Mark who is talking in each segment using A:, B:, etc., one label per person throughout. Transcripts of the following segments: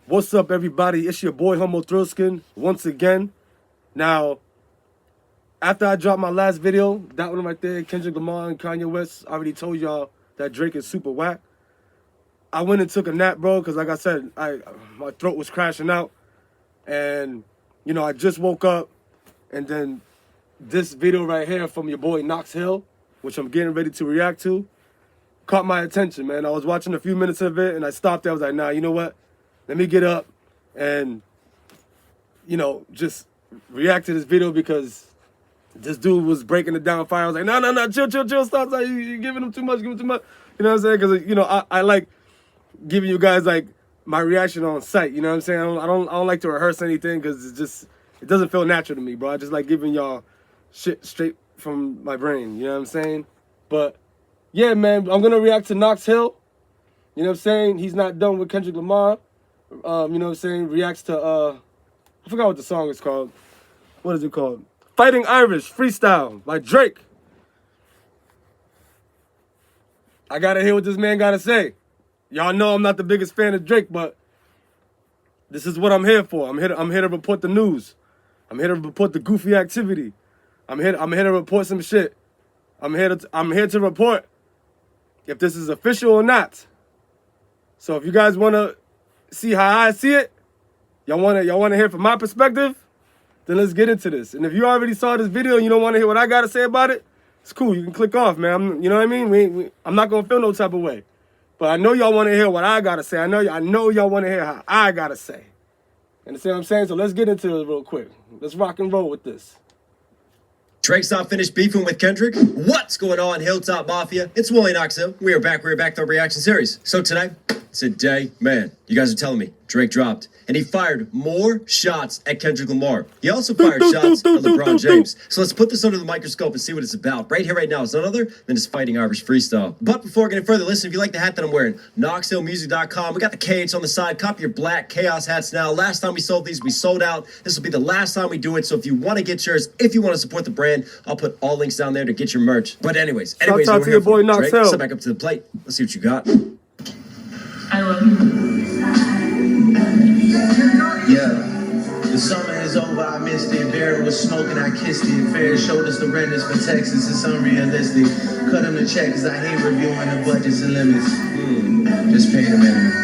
A: What's up, everybody? It's your boy MoneyThrillSkin once again. Now, after I dropped my last video, that one right there, Kendrick, Lamar, and Kanye West, I already told y'all that Drake is super whack. I went and took a nap, bro, because like I said, my throat was crashing out. And, you know, I just woke up, and then this video right here from your boy Knox Hill, which I'm getting ready to react to, caught my attention, man. I was watching a few minutes of it, and I stopped there. I was like, nah, you know what? Let me get up and, you know, just react to this video because this dude was breaking it down fire. I was like, no, chill, stop. You're giving him too much, You know what I'm saying? Because, you know, I like giving you guys, like, my reaction on sight. You know what I'm saying? I don't like to rehearse anything because it doesn't feel natural to me, bro. I just like giving y'all shit straight from my brain. You know what I'm saying? But, yeah, man, I'm going to react to Knox Hill. You know what I'm saying? He's not done with Kendrick Lamar. You know what I'm saying? Reacts to, I forgot what the song is called. What is it called? Fighting Irish, Freestyle by Drake. I gotta hear what this man gotta say. Y'all know I'm not the biggest fan of Drake, but this is what I'm here for. I'm here to report the news. I'm here to report the goofy activity. I'm here to report some shit. I'm here to report if this is official or not. So if you guys wanna see how I see it, y'all wanna hear from my perspective, then let's get into this. And if you already saw this video and you don't want to hear what I gotta say about it, it's cool. You can click off, man. You know what I mean? I'm not gonna feel no type of way. But I know y'all want to hear what I gotta say. I know y'all want to hear how I gotta say. Understand what I'm saying? So let's get into it real quick. Let's rock and roll with this.
B: Drake's not finished beefing with Kendrick? What's going on, Hilltop Mafia? It's Willie Knox Hill. We are back with our reaction series. So today, man, you guys are telling me Drake dropped, and he fired more shots at Kendrick Lamar. He also fired shots at LeBron James. So let's put this under the microscope and see what it's about. Right here, right now, is none other than this Fighting Irish Freestyle. But before getting further, listen, if you like the hat that I'm wearing, KnoxHillMusic.com. We got the KH on the side. Copy your black Chaos hats now. Last time we sold these, we sold out. This will be the last time we do it. So if you want to get yours, if you want to support the brand, I'll put all links down there to get your merch. But anyways,
A: Shout out to your boy Knox Hill.
B: Step back up to the plate. Let's see what you got.
C: I love you.
D: Yeah, the summer is over, I missed it. Barry was smoking, I kissed it. Fair showed us the renders for Texas, it's unrealistic. Cut him the check, cause I hate reviewing the budgets and limits. Just pay the minimum.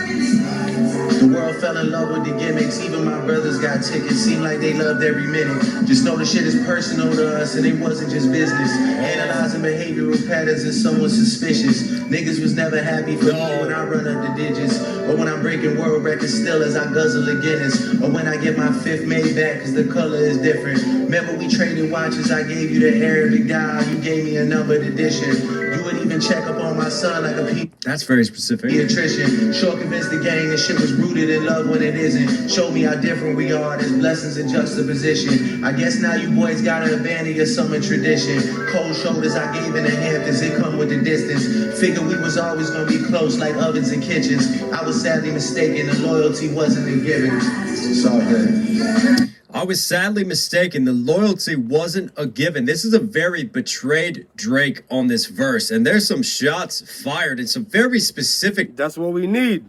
D: The world fell in love with the gimmicks. Even my brothers got tickets. Seemed like they loved every minute. Just know the shit is personal to us, and it wasn't just business. Analyzing behavioral patterns is somewhat suspicious. Niggas was never happy for me when I run up the digits, or when I'm breaking world records still as I guzzle a Guinness, or when I get my fifth made back cause the color is different. Remember we traded watches, I gave you the Arabic dial, you gave me a numbered edition. You would even check up on my son like a
B: That's very specific.
D: Pediatrician. Sure convinced the gang this shit was rooted in love when it isn't. Show me how different we are, there's blessings in juxtaposition. I guess now you boys gotta abandon your summer tradition. Cold shoulders I gave in the Hamptons, it come with the distance. Figured we was always gonna be close like ovens and kitchens. I was sadly mistaken, the loyalty wasn't a given. It's all good.
B: I was sadly mistaken. The loyalty wasn't a given. This is a very betrayed Drake on this verse. And there's some shots fired and some very specific.
A: That's what we need.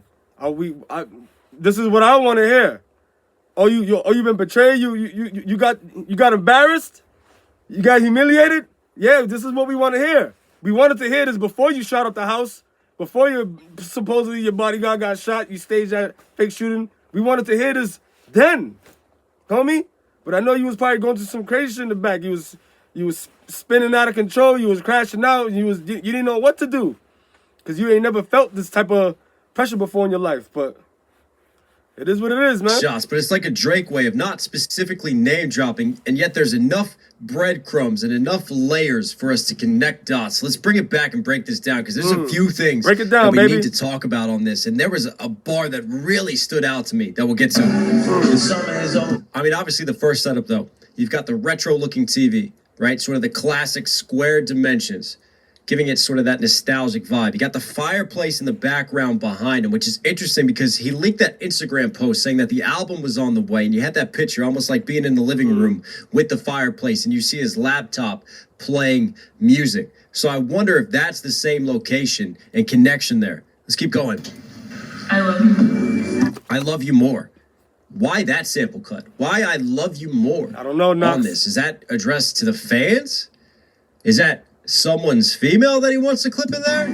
A: This is what I want to hear. Oh, you been betrayed? You got embarrassed? You got humiliated? Yeah, this is what we want to hear. We wanted to hear this before you shot up the house. Before supposedly your bodyguard got shot, you staged that fake shooting. We wanted to hear this then. Homie, but I know you was probably going through some crazy shit in the back. You was spinning out of control. You was crashing out. You didn't know what to do, cause you ain't never felt this type of pressure before in your life. But it is what it is, man.
B: Shots, but it's like a Drake way of not specifically name dropping, and yet there's enough breadcrumbs and enough layers for us to connect dots. Let's bring it back and break this down, because there's a few things
A: break it down,
B: that we
A: baby.
B: need to talk about on this. And there was a bar that really stood out to me that we'll get to.
D: The summer is over.
B: I mean, obviously the first setup though, you've got the retro looking TV, right? Sort of the classic square dimensions, giving it sort of that nostalgic vibe. You got the fireplace in the background behind him, which is interesting because he leaked that Instagram post saying that the album was on the way, and you had that picture almost like being in the living room with the fireplace, and you see his laptop playing music. So I wonder if that's the same location and connection there. Let's keep going.
C: I love you.
B: I love you more. Why that sample cut? Why I love you more?
A: I don't know, Knox.
B: On this, is that addressed to the fans? Is that someone's female that he wants to clip in there?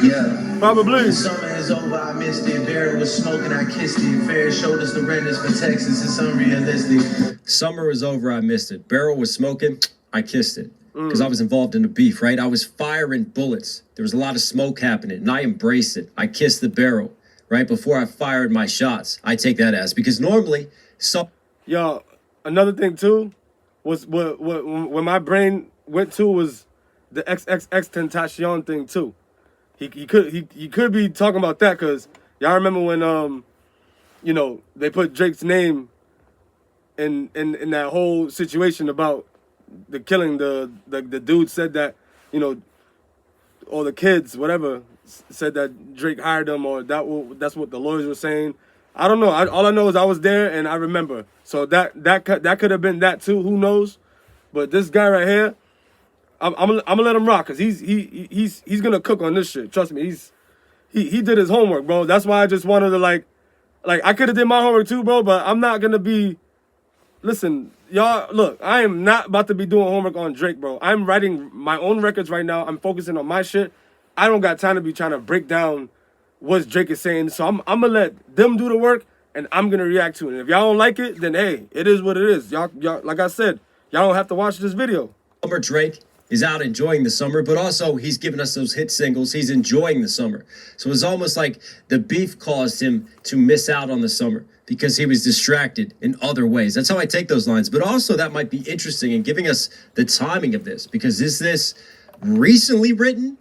D: Yeah.
A: Probably.
D: The summer is over, I missed it. Barrel was smoking, I kissed it. Fair showed us the renters for Texas, it's unrealistic.
B: Summer was over, I missed it. Barrel was smoking, I kissed it. Because I was involved in the beef, right? I was firing bullets. There was a lot of smoke happening, and I embraced it. I kissed the barrel, right? Before I fired my shots. I take that as, because normally,
A: Yo, another thing too was what when my brain went to was the XXX Tentacion thing too. He could be talking about that, because y'all remember when they put Drake's name in that whole situation about the killing. The dude said that, or the kids, whatever, said that Drake hired them, or that's what the lawyers were saying. I don't know. All I know is I was there and I remember. So that could have been that too. Who knows? But this guy right here, I'm gonna let him rock, because he's gonna cook on this shit. Trust me. He did his homework, bro. That's why I just wanted to like I could have did my homework too, bro. But I'm not gonna be. Listen, y'all, look, I am not about to be doing homework on Drake, bro. I'm writing my own records right now. I'm focusing on my shit. I don't got time to be trying to break down what Drake is saying. So I'm going to let them do the work, and I'm going to react to it. And if y'all don't like it, then hey, it is what it is. Y'all, like I said, y'all don't have to watch this video.
B: Summer Drake is out enjoying the summer, but also he's giving us those hit singles. He's enjoying the summer. So it's almost like the beef caused him to miss out on the summer, because he was distracted in other ways. That's how I take those lines. But also that might be interesting in giving us the timing of this, because is this recently written,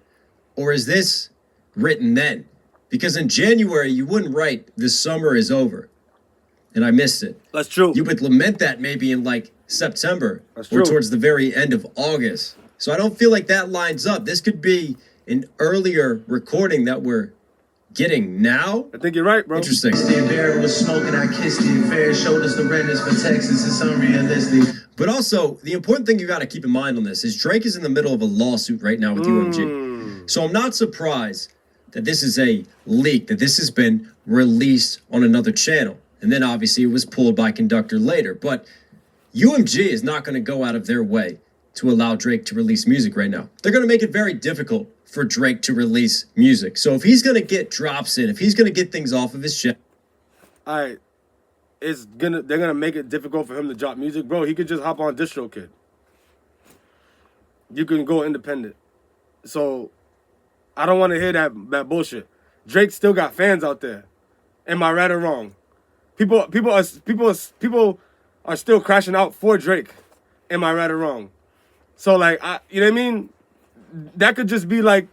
B: or is this written then? Because in January, you wouldn't write "the summer is over" and I missed it.
A: That's true.
B: You would lament that maybe in like September or towards the very end of August. So I don't feel like that lines up. This could be an earlier recording that we're getting now.
A: I think you're right, bro.
B: Interesting.
D: Barrel was smoking, I kissed it. Fair showed us the renters for Texas, it's unrealistic.
B: But also, the important thing you got to keep in mind on this is Drake is in the middle of a lawsuit right now with UMG. So I'm not surprised that this is a leak, that this has been released on another channel. And then obviously it was pulled by Conductor later. But UMG is not going to go out of their way to allow Drake to release music right now. They're going to make it very difficult for Drake to release music. So if he's going to get drops in, if he's going to get things off of his chest.
A: All right. They're going to make it difficult for him to drop music. Bro, he could just hop on DistroKid. You can go independent. So I don't want to hear that bullshit. Drake still got fans out there. Am I right or wrong? People are still crashing out for Drake. Am I right or wrong? So like, you know what I mean? That could just be like,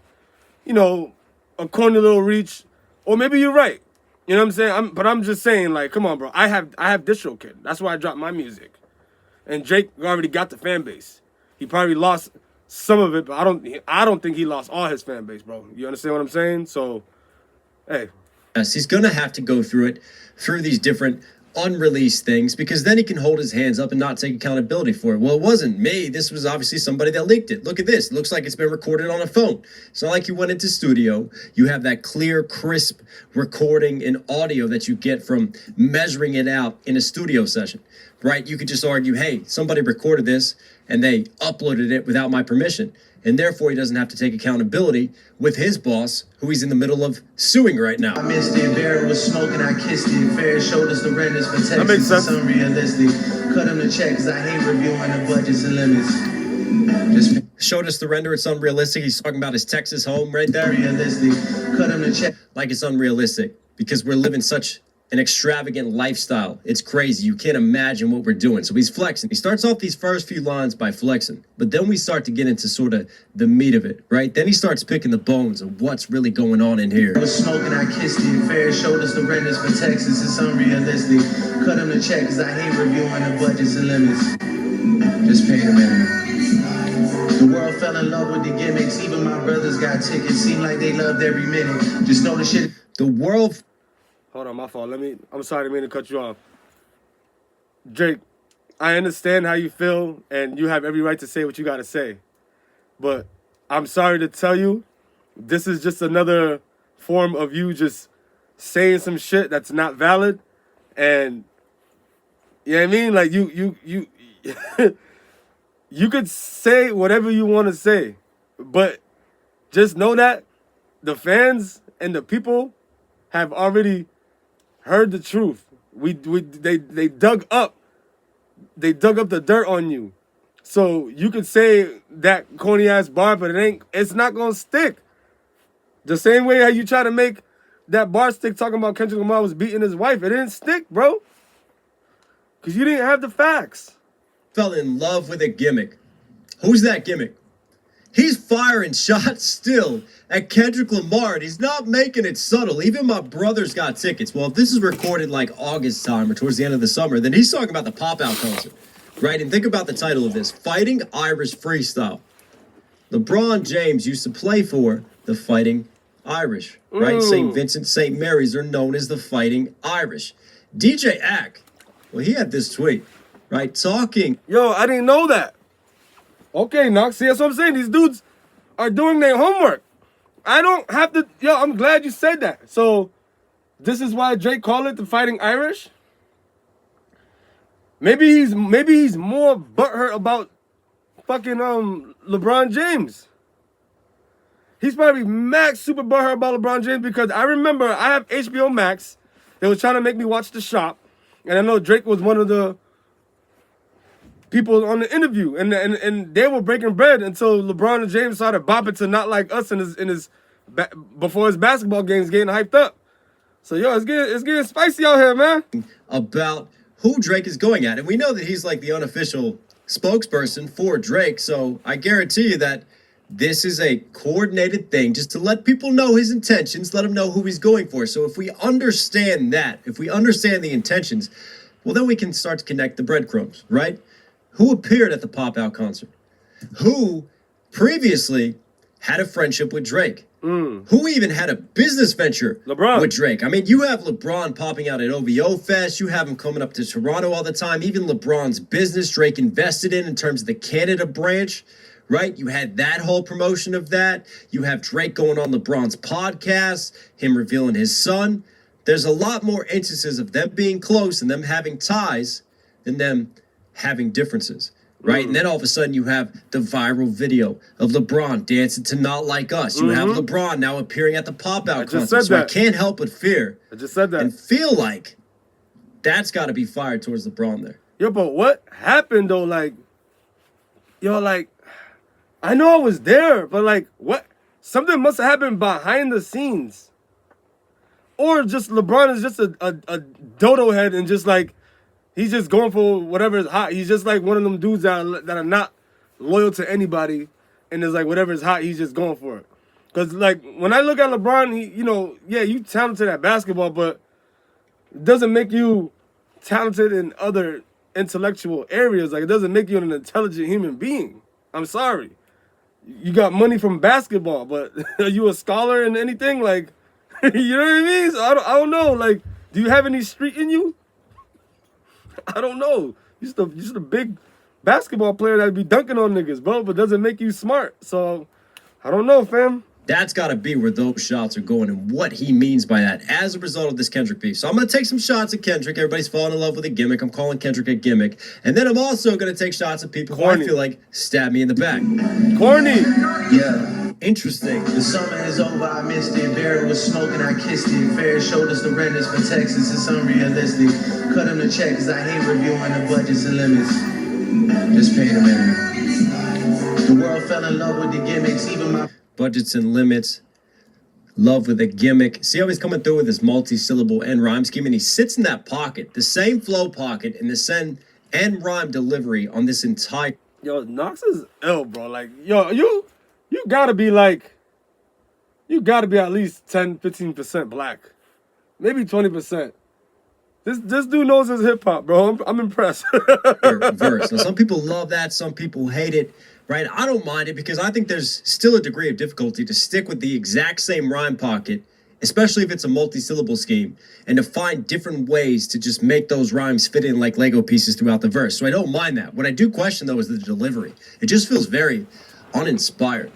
A: a corny little reach, or maybe you're right. You know what I'm saying? But I'm just saying, like, come on, bro. I have DistroKid. That's why I dropped my music. And Drake already got the fan base. He probably lost some of it, but I don't think he lost all his fan base, bro. You understand what I'm saying? So, hey.
B: Yes, he's going to have to go through these different unreleased things, because then he can hold his hands up and not take accountability for it. Well, it wasn't me. This was obviously somebody that leaked it. Look at this. It looks like it's been recorded on a phone. It's not like you went into studio. You have that clear, crisp recording and audio that you get from measuring it out in a studio session, right? You could just argue, hey, somebody recorded this and they uploaded it without my permission. And therefore, he doesn't have to take accountability with his boss, who he's in the middle of suing right now.
D: I missed it. Barrel was smoking, I kissed it. Fair showed us the renters for Texas.
A: That makes sense.
D: It's unrealistic. Cut him the check, 'cause I hate reviewing the budgets and limits. Just
B: Showed us the render. It's unrealistic. He's talking about his Texas home right there.
D: realistic. Cut him the check.
B: Like it's unrealistic, because we're living such an extravagant lifestyle. It's crazy. You can't imagine what we're doing. So he's flexing. He starts off these first few lines by flexing, but then we start to get into sort of the meat of it, right? Then he starts picking the bones of what's really going on in here.
D: I was smoking, I kissed it. Fair showed us the renters for Texas. It's unrealistic. Cut him the check, 'cause I hate reviewing the budgets and limits. Just pay the minimum. The world fell in love with the gimmicks. Even my brothers got tickets. Seemed like they loved every minute. Just know the shit.
B: The world.
A: Hold on, my fault. I'm sorry, I didn't mean to cut you off. Drake, I understand how you feel, and you have every right to say what you got to say. But I'm sorry to tell you, this is just another form of you just saying some shit that's not valid, and you know what I mean? Like you you could say whatever you want to say, but just know that the fans and the people have already heard the truth. They dug up the dirt on you. So you could say that corny ass bar, but it's not gonna stick. The same way how you try to make that bar stick talking about Kendrick Lamar was beating his wife. It didn't stick, bro. Cause you didn't have the facts.
B: Fell in love with a gimmick. Who's that gimmick? He's firing shots still at Kendrick Lamar, and he's not making it subtle. Even my brother's got tickets. Well, if this is recorded like August time or towards the end of the summer, then he's talking about the pop-out concert, right? And think about the title of this, Fighting Irish Freestyle. LeBron James used to play for the Fighting Irish, right? St. Vincent, St. Mary's are known as the Fighting Irish. DJ Ack, well, he had this tweet, right? Talking.
A: Yo, I didn't know that. Okay, Knox, see, that's what I'm saying. These dudes are doing their homework. I don't have to. Yo, I'm glad you said that. So, this is why Drake called it the Fighting Irish? Maybe he's more butthurt about fucking LeBron James. He's probably max super butthurt about LeBron James because I remember I have HBO Max. They was trying to make me watch The Shop. And I know Drake was one of the people on the interview, and they were breaking bread until LeBron and James started bopping to Not Like Us in his before his basketball games, getting hyped up. So yo, it's getting spicy out here, man.
B: About who Drake is going at, and we know that he's like the unofficial spokesperson for Drake. So I guarantee you that this is a coordinated thing, just to let people know his intentions, let him know who he's going for. So if we understand that, if we understand the intentions, well, then we can start to connect the breadcrumbs, right? Who appeared at the pop-out concert? Who previously had a friendship with Drake? Who even had a business venture with Drake? I mean, you have LeBron popping out at OVO Fest. You have him coming up to Toronto all the time. Even LeBron's business Drake invested in terms of the Canada branch, right? You had that whole promotion of that. You have Drake going on LeBron's podcast, him revealing his son. There's a lot more instances of them being close and them having ties than them having differences, right? And then all of a sudden you have the viral video of LeBron dancing to Not Like Us. You have LeBron now appearing at the pop-out concert. So I can't help but fear and feel like that's got to be fired towards LeBron there.
A: Yo, but what happened though? Like, yo, like, I know I was there, but like, what? Something must have happened behind the scenes. Or just LeBron is just a dodo head and just like, he's just going for whatever is hot. He's just like one of them dudes that are not loyal to anybody. And it's like whatever is hot, he's just going for it. Because like when I look at LeBron, he, you know, yeah, you talented at basketball, but it doesn't make you talented in other intellectual areas. Like it doesn't make you an intelligent human being. I'm sorry. You got money from basketball, but are you a scholar in anything? Like, you know what I mean? So I don't know. Like, do you have any street in you? I don't know. You're just a big basketball player that'd be dunking on niggas, bro, but doesn't make you smart. So, I don't know, fam.
B: That's got to be where those shots are going and what he means by that as a result of this Kendrick beef. So I'm going to take some shots at Kendrick. Everybody's falling in love with a gimmick. I'm calling Kendrick a gimmick. And then I'm also going to take shots at people who I feel like stab me in the back.
A: Corny.
D: Yeah.
B: Interesting.
D: The summer is over, I missed it. Barry was smoking, I kissed it. Fair showed us the renters for Texas, it's unrealistic. Cut him the check, cause I hate reviewing the budgets and limits. Just pay the man. The world fell in love with the gimmicks, even my
B: budgets and limits, love with a gimmick. See how he's coming through with his multi-syllable end rhyme scheme, and he sits in that pocket, the same flow pocket and the same end rhyme delivery on this entire.
A: Yo, Knox is ill, bro. Like, yo, you gotta be like, you gotta be at least 10-15% black, maybe 20%. This dude knows his hip hop, bro. I'm impressed.
B: Verse. Now, some people love that, some people hate it. Right, I don't mind it because I think there's still a degree of difficulty to stick with the exact same rhyme pocket, especially if it's a multi-syllable scheme, and to find different ways to just make those rhymes fit in like Lego pieces throughout the verse. So I don't mind that. What I do question, though, is the delivery. It just feels very uninspired,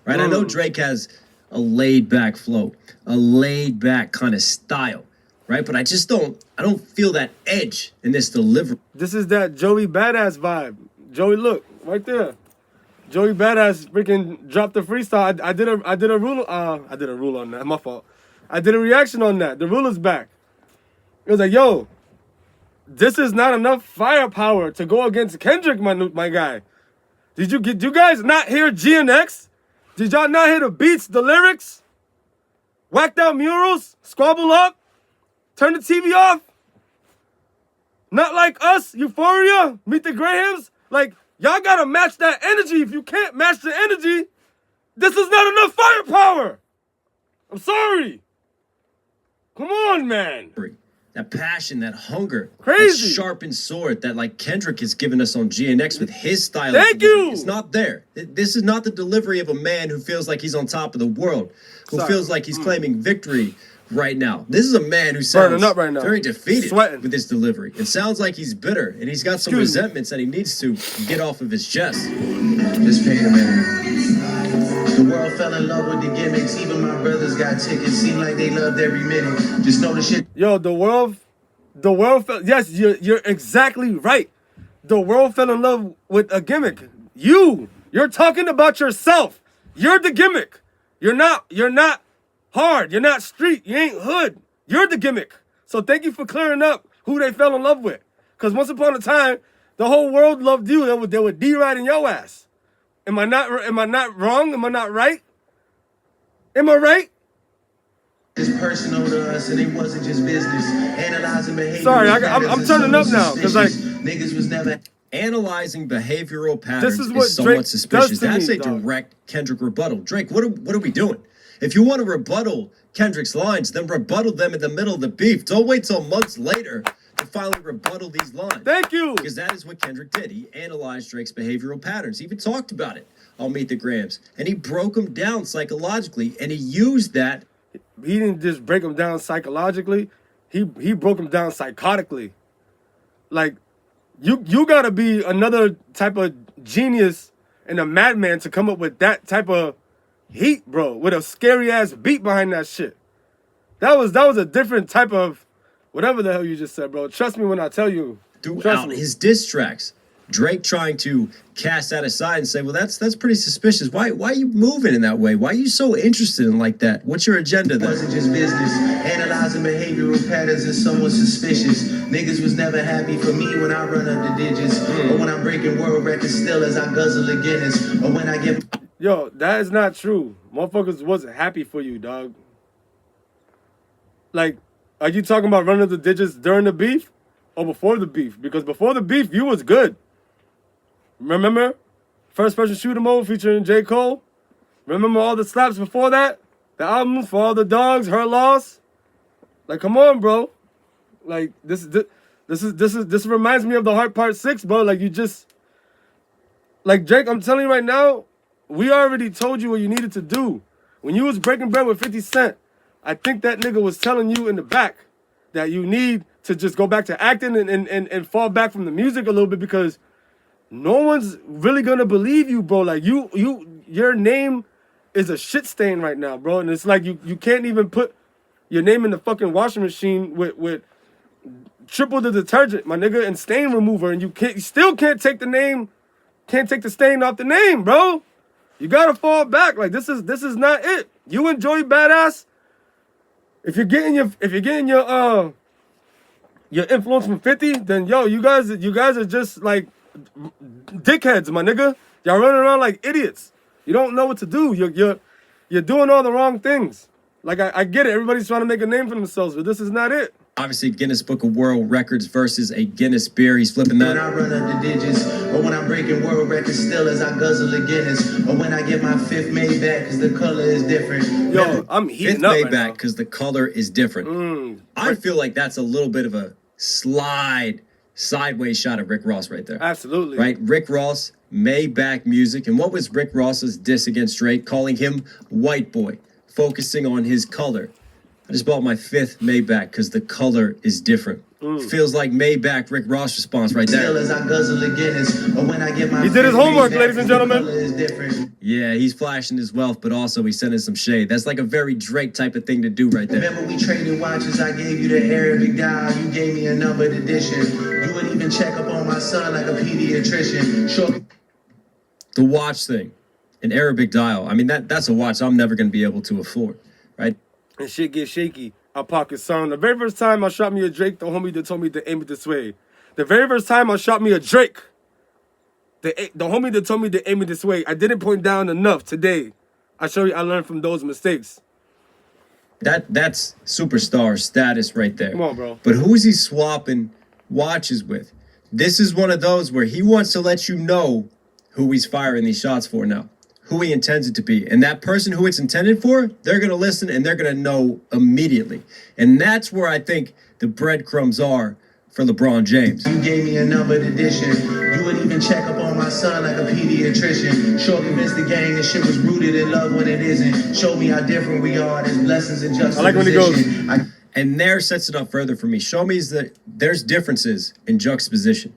B: right? I know Drake has a laid-back flow, a laid-back kind of style, right? But I don't feel that edge in this delivery.
A: This is that Joey Badass vibe. Joey, look, right there. Joey Badass freaking dropped the freestyle. I did a rule on that. My fault. I did a reaction on that. The ruler's back. It was like, yo, this is not enough firepower to go against Kendrick, my guy. Did you guys not hear GNX? Did y'all not hear the beats, the lyrics? Whacked out murals, squabble up, turn the TV off. Not like us, Euphoria, Meet the Grahams. Like, y'all gotta match that energy. If you can't match the energy, this is not enough firepower. I'm sorry. Come on, man.
B: That passion, that hunger,
A: Crazy.
B: that sharpened sword that like Kendrick has given us on GNX with his style.
A: Thank you.
B: It's not there. This is not the delivery of a man who feels like he's on top of the world, who feels like he's claiming victory right now. This is a man who sounds
A: up right now.
B: very defeated
A: Sweating.
B: with his delivery. It sounds like he's bitter and he's got some resentments that he needs to get off of his chest.
D: Just pay a minute. The world fell in love with the gimmicks. Even my brothers got tickets. Seemed like they loved every minute. Just know the shit.
A: Yo, the world fell. Yes, you're exactly right. The world fell in love with a gimmick. You're talking about yourself. You're the gimmick. You're not hard. You're not street. You ain't hood. You're the gimmick. So thank you for clearing up who they fell in love with. Because once upon a time, the whole world loved you. They were D-riding your ass. Am I not wrong? Am I not right? Am I right?
D: It's personal to us, and it wasn't just business. Analyzing behavior.
A: Sorry, I'm turning up now because like
D: niggas was never.
B: Analyzing behavioral patterns
A: is what
B: is somewhat
A: Drake
B: suspicious.
A: does to
B: That's
A: me,
B: a
A: dog.
B: direct Kendrick rebuttal. Drake, what are we doing? If you want to rebuttal Kendrick's lines, then rebuttal them in the middle of the beef. Don't wait till months later to finally rebuttal these lines.
A: Thank you.
B: Because that is what Kendrick did. He analyzed Drake's behavioral patterns. He even talked about it on Meet the Grams. And he broke them down psychologically, and he used that.
A: He didn't just break them down psychologically. He broke them down psychotically. Like, you gotta be another type of genius and a madman to come up with that type of heat, bro, with a scary ass beat behind that shit. That was a different type of whatever the hell you just said, bro. Trust me when I tell you.
B: Throughout his diss tracks, Drake trying to cast that aside and say, well, that's pretty suspicious. Why are you moving in that way? Why are you so interested in like that? What's your agenda
D: It
B: there?
D: wasn't just business. Analyzing behavioral patterns is somewhat suspicious. Niggas was never happy for me when I run up the digits. Or when I'm breaking world records still as I guzzle a Guinness. Or when I get...
A: Yo, that is not true. Motherfuckers wasn't happy for you, dog. Like, are you talking about running up the digits during the beef or before the beef? Because before the beef, you was good. Remember? First Person Shoot 'Em All featuring J. Cole? Remember all the slaps before that? The album For All the Dogs, Her Loss? Like, come on, bro. Like, this reminds me of the Heart Part 6, bro. Like, you just... Like, Drake, I'm telling you right now, we already told you what you needed to do. When you was breaking bread with 50 Cent, I think that nigga was telling you in the back that you need to just go back to acting and fall back from the music a little bit because no one's really gonna believe you, bro. Like your name is a shit stain right now, bro. And it's like you can't even put your name in the fucking washing machine with triple the detergent, my nigga, and stain remover, and you still can't take the stain off the name, bro. You gotta fall back. Like this is not it. You enjoy Badass. If you're getting your influence from 50, then yo, you guys are just like dickheads, my nigga. Y'all running around like idiots. You don't know what to do. You're doing all the wrong things. Like I get it. Everybody's trying to make a name for themselves, but this is not it.
B: Obviously, Guinness Book of World Records versus a Guinness beer. He's flipping that.
D: When I run up the digits, or when I'm breaking world records still as I guzzle a Guinness, or when I get my fifth made back because the color is different.
A: Yo, I'm heating
B: Fifth
A: up
B: made
A: right
B: back
A: now.
B: because the color is different. I feel like that's a little bit of a sideways shot of Rick Ross right there.
A: Absolutely.
B: Right? Rick Ross, Maybach music. And what was Rick Ross's diss against Drake? Calling him white boy, focusing on his color. I just bought my fifth Maybach because the color is different. Feels like Maybach Rick Ross response right there.
D: Still as I guzzle a Guinness, or when I get my
A: He did his homework, ladies and gentlemen.
D: color is different.
B: Yeah, he's flashing his wealth, but also he's sending some shade. That's like a very Drake type of thing to do right there.
D: Remember we traded watches, I gave you the Arabic dial, you gave me a numbered edition. You would even check up on my son like a pediatrician. Sure.
B: The watch thing, an Arabic dial. I mean, that's a watch I'm never going to be able to afford, right?
A: And shit get shaky. I pocket sound. The very first time I shot me a Drake, the homie that told me to aim it this way. The very first time I shot me a Drake, the homie that told me to aim it this way, I didn't point down enough today. I show you I learned from those mistakes.
B: That's superstar status right there.
A: Come on, bro.
B: But who is he swapping watches with? This is one of those where he wants to let you know who he's firing these shots for now, who he intends it to be. And that person who it's intended for, they're going to listen and they're going to know immediately. And that's where I think the breadcrumbs are for LeBron James.
D: You gave me a numbered edition. You would even check up on my son like a pediatrician. Sure convinced the gang that shit was rooted in love when it isn't. Show me how different we are. There's blessings in juxtaposition.
A: I like when he goes.
B: And there sets it up further for me. Show me that there's differences in juxtaposition.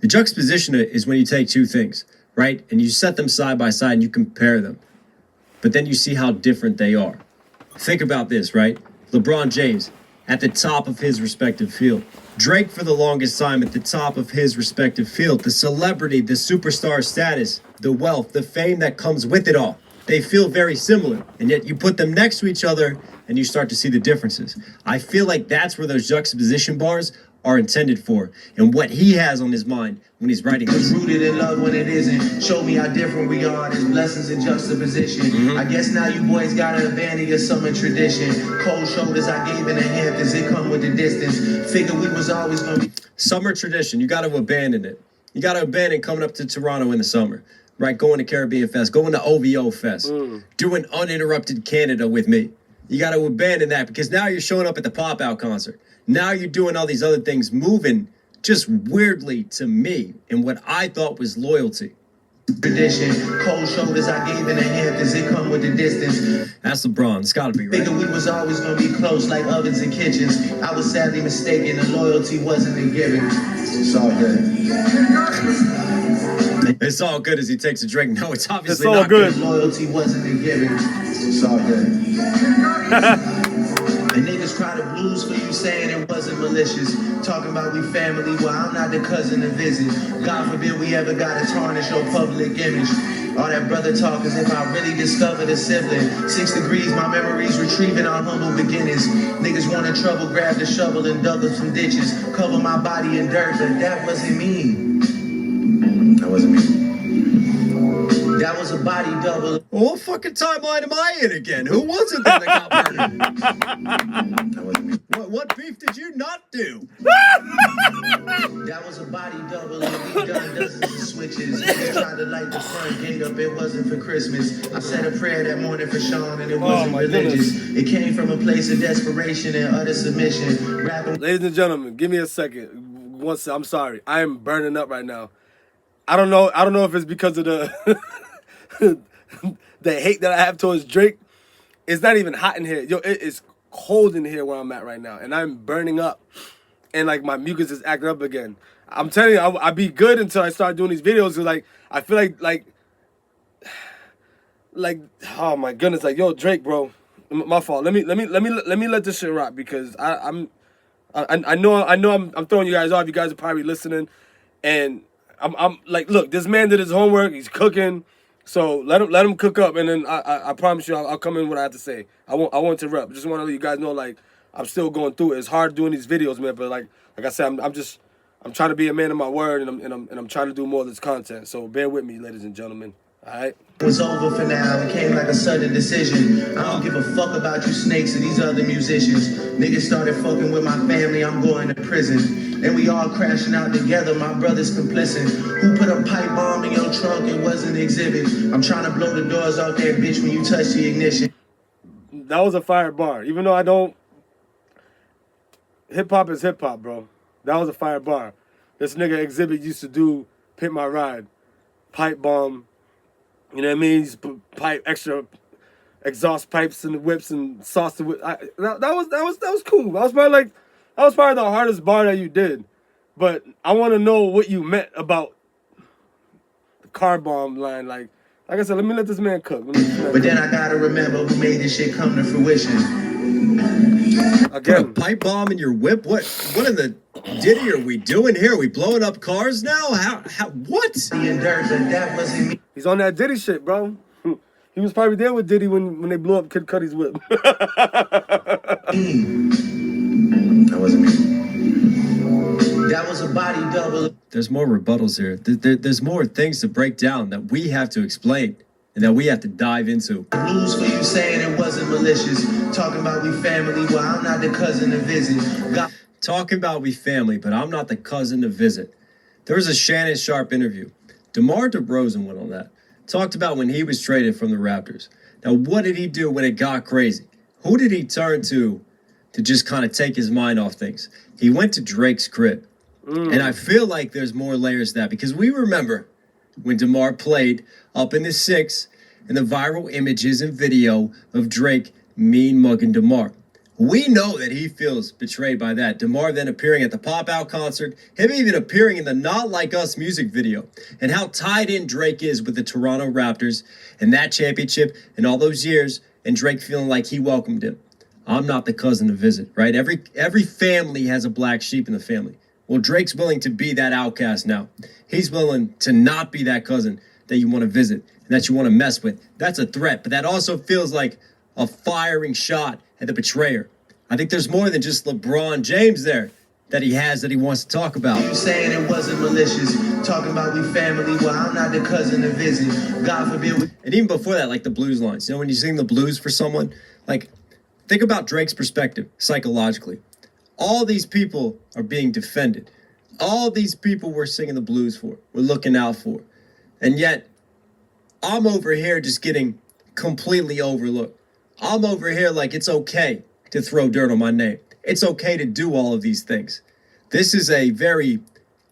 B: The juxtaposition is when you take two things, right? And you set them side by side and you compare them. But then you see how different they are. Think about this, right? LeBron James at the top of his respective field. Drake for the longest time at the top of his respective field. The celebrity, the superstar status, the wealth, the fame that comes with it all. They feel very similar. And yet you put them next to each other and you start to see the differences. I feel like that's where those juxtaposition bars are intended for, and what he has on his mind when he's writing this.
D: Rooted in love when it isn't. Show me how different we are. There's blessings in juxtaposition. I guess now you boys gotta abandon your summer tradition. Cold shoulders I gave in the Hamptons, it come with the distance. Figure we was always gonna be.
B: Summer tradition, you gotta abandon it. You gotta abandon coming up to Toronto in the summer, right? Going to Caribbean Fest, going to OVO Fest, doing uninterrupted Canada with me. You gotta abandon that because now you're showing up at the pop-out concert. Now you're doing all these other things, moving just weirdly to me and what I thought was loyalty.
D: Tradition, cold shoulders I gave in the Hamptons, it come with the distance.
B: That's LeBron, it's gotta be, right?
D: Figure we was always gonna be close like ovens and kitchens. I was sadly mistaken, the loyalty wasn't a given. It's all good.
B: It's all good as he takes a drink. No, it's obviously
A: It's all
B: not
A: good.
D: The loyalty wasn't a given. It's all good. And niggas cry the blues for you saying it wasn't malicious. Talking about we family, well, I'm not the cousin to visit. God forbid we ever gotta tarnish your public image. All that brother talk as if I really discovered a sibling. 6 degrees, my memories retrieving our humble beginnings. Niggas wanted trouble, grabbed a shovel and dug up some ditches. Cover my body in dirt, but that wasn't me. That wasn't me. That was a body double.
B: What fucking timeline am I in again? Who was it that got murdered?
D: That wasn't me.
B: What beef did you not do?
D: That was a body double and we done dozens of switches. Niggas tried to light the front gate up, it wasn't for Christmas. I said a prayer that morning for Sean and it wasn't
A: my
D: religious.
A: goodness.
D: It came from a place of desperation and utter submission. Rapping.
A: Ladies and gentlemen, give me a second. I'm sorry. I am burning up right now. I don't know if it's because of the the hate that I have towards Drake. It's not even hot in here. Yo, it is cold in here where I'm at right now. And I'm burning up. And like my mucus is acting up again. I'm telling you, I'll be good until I start doing these videos. Cause like I feel like oh my goodness, like yo Drake, bro, my fault. Let me let this shit rock because I know I'm throwing you guys off. You guys are probably listening, and I'm like, look, this man did his homework. He's cooking, so let him cook up, and then I promise you I'll come in what I have to say. I won't interrupt. Just want to let you guys know, like, I'm still going through it. It's hard doing these videos, man. But like I said, I'm trying to be a man of my word, and I'm trying to do more of this content. So bear with me, ladies and gentlemen. All right.
D: Was over for now. It came like a sudden decision. I don't give a fuck about you snakes and these other musicians. Niggas started fucking with my family. I'm going to prison. And we all crashing out together. My brother's complicit. Who put a pipe bomb in your trunk? It wasn't an exhibit. I'm trying to blow the doors off that bitch when you touch the ignition.
A: That was a fire bar. Even though I don't. Hip hop is hip hop, bro. That was a fire bar. This nigga Exhibit used to do Pimp My Ride, pipe bomb. You know what I mean? He's pipe extra exhaust pipes and whips and sauce. That was cool. That was probably like that was probably the hardest bar that you did. But I want to know what you meant about the car bomb line. Like I said, let me let this man cook.
D: But then I gotta remember who made this shit come to fruition.
B: Put a pipe bomb in your whip? What in the ditty are we doing here? Are we blowing up cars now? How what?
D: That wasn't me.
A: He's on that Diddy shit, bro. He was probably there with Diddy when they blew up Kid Cudi's whip.
D: That wasn't me. That was a body double.
B: There's more rebuttals here. There's more things to break down that we have to explain and that we have to dive into.
D: Blues for you saying it wasn't malicious. Talking about we family, well, I'm not the cousin to visit.
B: Talking about we family, but I'm not the cousin to visit. There was a Shannon Sharp interview. DeMar DeRozan went on that. Talked about when he was traded from the Raptors. Now, what did he do when it got crazy? Who did he turn to just kind of take his mind off things? He went to Drake's crib. And I feel like there's more layers to that because we remember when DeMar played up in the 6 and the viral images and video of Drake mean mugging DeMar. We know that he feels betrayed by that. DeMar then appearing at the Pop-Out concert, him even appearing in the Not Like Us music video, and how tied in Drake is with the Toronto Raptors and that championship and all those years, and Drake feeling like he welcomed him. I'm not the cousin to visit, right? Every family has a black sheep in the family. Well, Drake's willing to be that outcast now. He's willing to not be that cousin that you want to visit and that you want to mess with. That's a threat, but that also feels like a firing shot at the betrayer. I think there's more than just LeBron James there that he wants to talk about.
D: You saying it wasn't malicious. Talking about we family, well, I'm not the cousin to visit. God forbid.
B: And even before that, like the blues lines. You know, when you sing the blues for someone, like, think about Drake's perspective psychologically. All these people are being defended. All these people we're singing the blues for, we're looking out for. And yet, I'm over here just getting completely overlooked. I'm over here like it's okay to throw dirt on my name. It's okay to do all of these things. This is a very,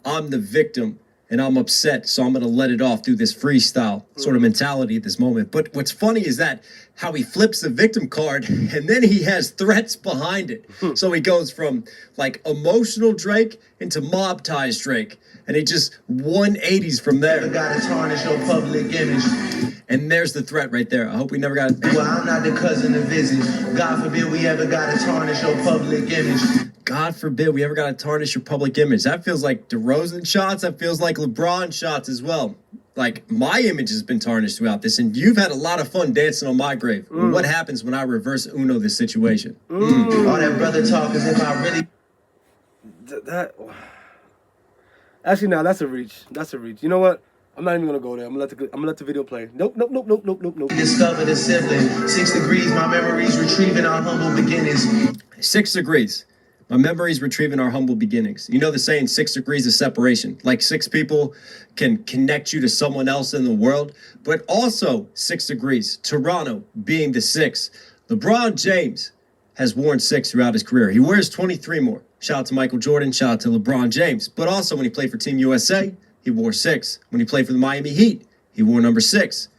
B: I'm the victim and I'm upset, so I'm going to let it off through this freestyle sort of mentality at this moment. But what's funny is that how he flips the victim card and then he has threats behind it. So he goes from like emotional Drake into mob ties Drake. And he just 180s from there.
D: Gotta tarnish your public image.
B: And there's the threat right there. I hope we never got it.
D: Well, I'm not the cousin to visit. God forbid we ever gotta tarnish your public image.
B: God forbid we ever got to tarnish your public image. That feels like DeRozan shots. That feels like LeBron shots as well. Like, my image has been tarnished throughout this, and you've had a lot of fun dancing on my grave. What happens when I reverse Uno this situation?
D: All that brother talk as if I really...
A: Actually, no, that's a reach. That's a reach. You know what? I'm not even gonna go there. I'm gonna let the video play. Nope.
D: Discovered a sibling. 6 degrees, my memories retrieving our humble beginnings.
B: 6 degrees. My memories retrieving our humble beginnings. You know the saying, 6 degrees of separation. Like 6 people can connect you to someone else in the world, but also 6 degrees. Toronto being the 6. LeBron James has worn 6 throughout his career. He wears 23 more. Shout out to Michael Jordan. Shout out to LeBron James. But also when he played for Team USA, he wore 6. When he played for the Miami Heat, he wore number 6.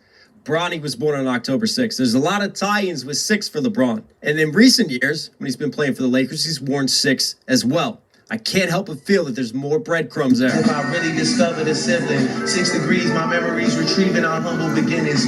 B: Bronny was born on October 6th. There's a lot of tie-ins with 6 for LeBron. And in recent years, when he's been playing for the Lakers, he's worn 6 as well. I can't help but feel that there's more breadcrumbs there.
D: If I really discovered a sibling, 6 degrees, my memories retrieving our humble beginnings.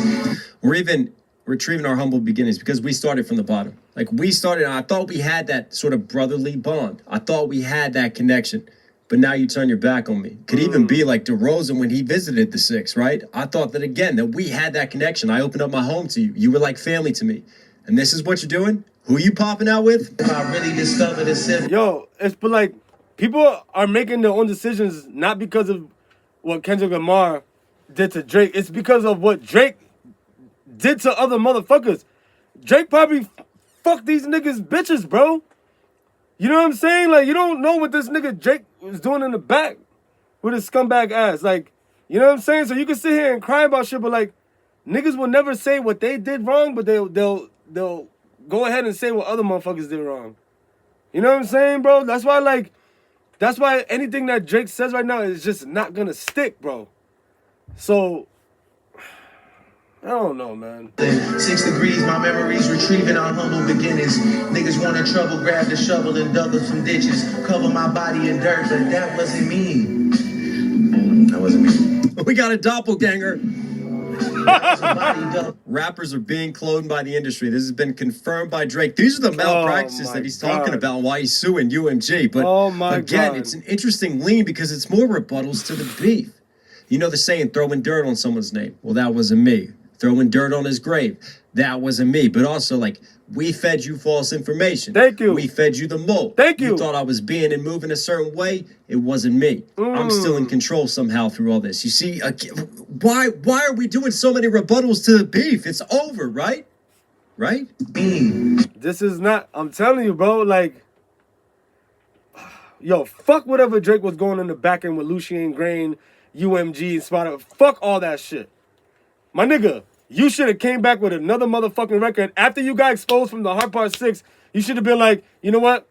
B: We're even retrieving our humble beginnings because we started from the bottom. Like, we started, and I thought we had that sort of brotherly bond. I thought we had that connection. But now you turn your back on me. Could even be like DeRozan when he visited the 6, right? I thought that, again, that we had that connection. I opened up my home to you. You were like family to me. And this is what you're doing? Who you popping out with?
D: If I really discovered a sibling.
A: Yo, but like, people are making their own decisions not because of what Kendrick Lamar did to Drake. It's because of what Drake did to other motherfuckers. Drake probably fucked these niggas bitches, bro. You know what I'm saying? Like, you don't know what this nigga Drake was doing in the back with his scumbag ass. Like, you know what I'm saying? So you can sit here and cry about shit, but like, niggas will never say what they did wrong, but they'll go ahead and say what other motherfuckers did wrong. You know what I'm saying, bro? That's why anything that Drake says right now is just not gonna stick, bro. So, I don't know, man.
D: 6 degrees, my memories retrieving our humble beginnings. Niggas wanted trouble, grabbed a shovel and dug up some ditches. Cover my body in dirt, but that wasn't me. That wasn't me.
B: We got a doppelganger. Rappers are being cloned by the industry. This has been confirmed by Drake. These are the malpractices that he's talking about and why he's suing UMG. But again, it's an interesting lean because it's more rebuttals to the beef. You know the saying, throwing dirt on someone's name. Well, that wasn't me. Throwing dirt on his grave. That wasn't me. But also, like, we fed you false information.
A: Thank you.
B: We fed you the mold.
A: Thank you.
B: You thought I was being and moving a certain way. It wasn't me. I'm still in control somehow through all this. You see, why are we doing so many rebuttals to the beef? It's over, right? Right?
A: This is not, I'm telling you, bro, like, yo, fuck whatever Drake was going in the back end with Lucien Grain, UMG, and Spotify. Fuck all that shit. My nigga, you should have came back with another motherfucking record. After you got exposed from the Hard Part 6, you should have been like, you know what?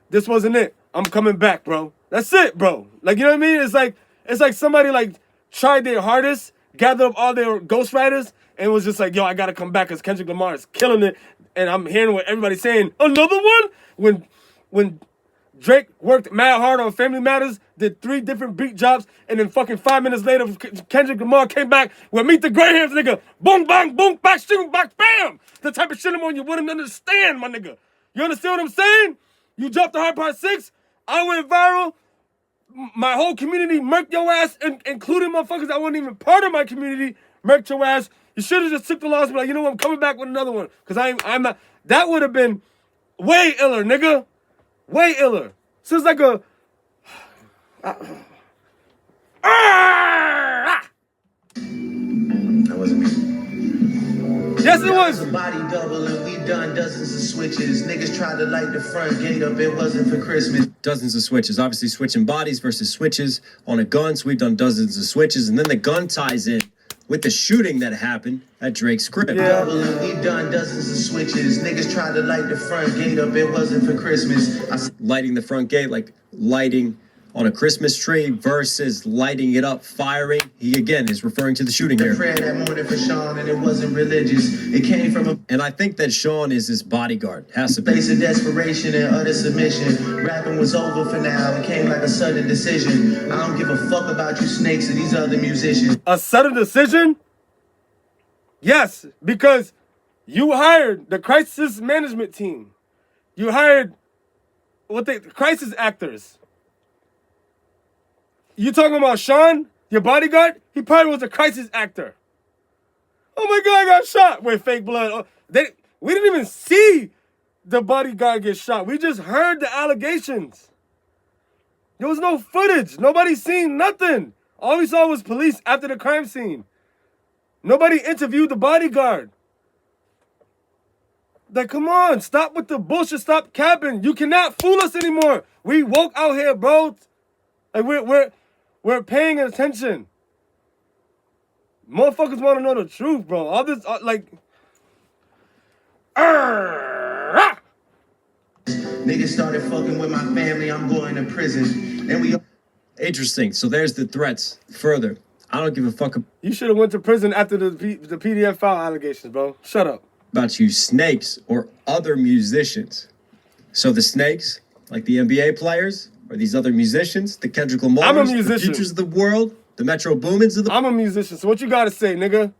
A: This wasn't it. I'm coming back, bro. That's it, bro. Like, you know what I mean? It's like somebody like tried their hardest, gathered up all their ghostwriters, and was just like, yo, I gotta come back because Kendrick Lamar is killing it. And I'm hearing what everybody's saying. Another one? When Drake worked mad hard on Family Matters, did 3 different beat jobs, and then fucking 5 minutes later, Kendrick Lamar came back with Meet the Grahams, nigga. Boom, bang, boom, back, shooting, back, bam. The type of shit I'm on you wouldn't understand, my nigga. You understand what I'm saying? You dropped the Hard Part 6, I went viral, my whole community murked your ass, including motherfuckers that weren't even part of my community, murked your ass. You should have just took the loss and be like, you know what, I'm coming back with another one. Because I'm not, that would have been way iller, nigga. Way iller. So it's like a...
D: That wasn't me.
A: Yes, it was.
D: A body double and we've done dozens of switches. Niggas tried to light the front gate up, it wasn't for Christmas.
B: Dozens of switches. Obviously switching bodies versus switches on a gun. So we've done dozens of switches. And then the gun ties in with the shooting that happened at Drake's crib.
A: Yeah.
D: We've done dozens of switches. Niggas tried to light the front gate up, it wasn't for Christmas.
B: Lighting the front gate, like lighting on a Christmas tree versus lighting it up, firing. He, again, is referring to the shooting here.
D: Prayer that morning for Sean, and it wasn't religious. It came from a
B: And I think that Sean is his bodyguard. Has to be.
D: place of desperation and utter submission. Rapping was over for now. It came like a sudden decision. I don't give a fuck about you snakes and these other musicians.
A: A sudden decision? Yes, because you hired the crisis management team. You hired crisis actors. You talking about Sean, your bodyguard? He probably was a crisis actor. Oh my God, I got shot with fake blood. We didn't even see the bodyguard get shot. We just heard the allegations. There was no footage. Nobody seen nothing. All we saw was police after the crime scene. Nobody interviewed the bodyguard. Like, come on, stop with the bullshit, stop capping. You cannot fool us anymore. We woke out here, bro. Like, we're paying attention. Motherfuckers want to know the truth, bro. All this,
D: Niggas started fucking with my family, I'm going to prison. And we...
B: Interesting. So there's the threats. Further, I don't give a fuck
A: You should have went to prison after the PDF file allegations, bro. Shut up.
B: about you snakes or other musicians. So the snakes, like the NBA players, or these other musicians, the Kendrick Lamar,
A: I'm a
B: the
A: musician.
B: Futures of the world, the Metro Boomins of the...
A: I'm a musician, so what you gotta say, nigga?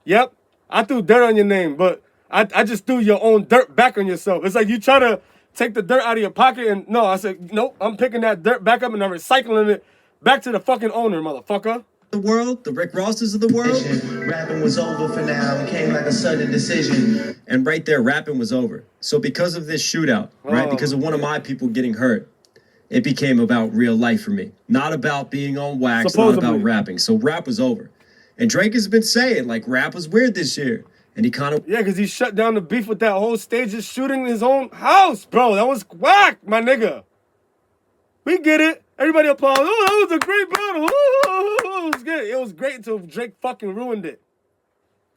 A: Yep, I threw dirt on your name, but I just threw your own dirt back on yourself. It's like you try to take the dirt out of your pocket and no, I said, nope, I'm picking that dirt back up and I'm recycling it back to the fucking owner, motherfucker.
B: The world, the Rick Rosses of the world.
D: Rapping was over for now. It came like a sudden decision.
B: And right there, rapping was over. So because of this shootout, right, because of one of my people getting hurt, it became about real life for me. Not about being on wax,
A: Supposedly.
B: not about rapping. So rap was over. And Drake has been saying, like, rap was weird this year. And he kind of...
A: Yeah, because he shut down the beef with that whole stage just shooting his own house, bro. That was whack, my nigga. We get it. Everybody applaud. Oh, that was a great battle. Oh, it was good. It was great until Drake fucking ruined it.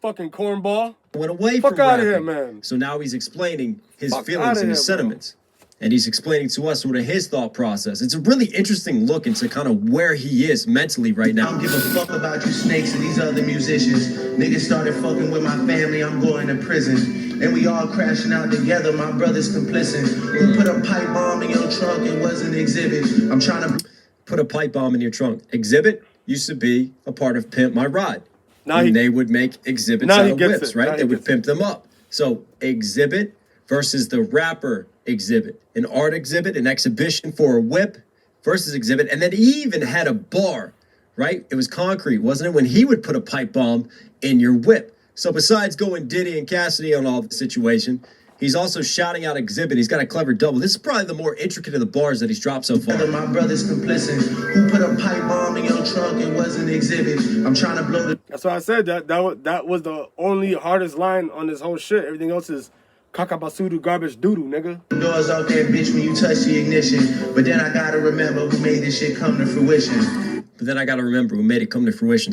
A: Fucking cornball.
B: went away
A: Fuck
B: from
A: outta
B: rapping.
A: here, man.
B: So now he's explaining his
A: Fuck
B: feelings
A: outta
B: and his
A: here, bro.
B: sentiments. and he's explaining to us sort of his thought process. It's a really interesting look into kind of where he is mentally right now.
D: I don't give a fuck about you snakes and these other musicians. Niggas started fucking with my family, I'm going to prison. And we all crashing out together, my brother's complicit. Who put a pipe bomb in your trunk and was an exhibit? I'm trying to
B: put a pipe bomb in your trunk. Exhibit used to be a part of Pimp My Ride.
A: Now
B: and they would make exhibits out of whips, right? They would pimp them up. So exhibit versus the rapper exhibit. An art exhibit, an exhibition for a whip versus exhibit. And then he even had a bar, right? It was concrete, wasn't it? When he would put a pipe bomb in your whip. So besides going Diddy and Cassidy on all the situation, he's also shouting out exhibit. He's got a clever double. This is probably the more intricate of the bars that he's dropped so far.
D: My brother's complicit. Who put a pipe bomb in your trunk and was an exhibit? I'm trying to blow the...
A: That's why I said that was the only hardest line on this whole shit. Everything else is kakabasudu garbage doodoo, nigga.
D: Doors off that bitch when you touch the ignition. But then I gotta remember who made this shit come to fruition.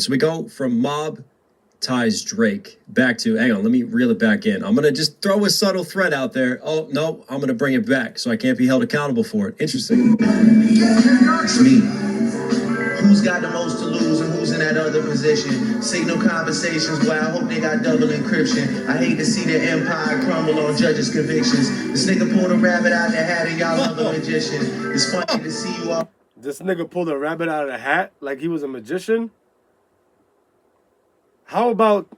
D: So we go from Mob ties Drake back to, hang on, let me reel it back in. I'm going to just throw a subtle thread out there. Oh, no, I'm going to bring it back so I can't be held accountable for it. Interesting. It's me. Who's got the most to lose and who's in that other position? Signal conversations where I hope they got double encryption. I hate to see the empire crumble on judges' convictions. This nigga pulled a rabbit out the hat and y'all love a magician. It's funny to see you all.
A: This nigga pulled a rabbit out of the hat like he was a magician? How about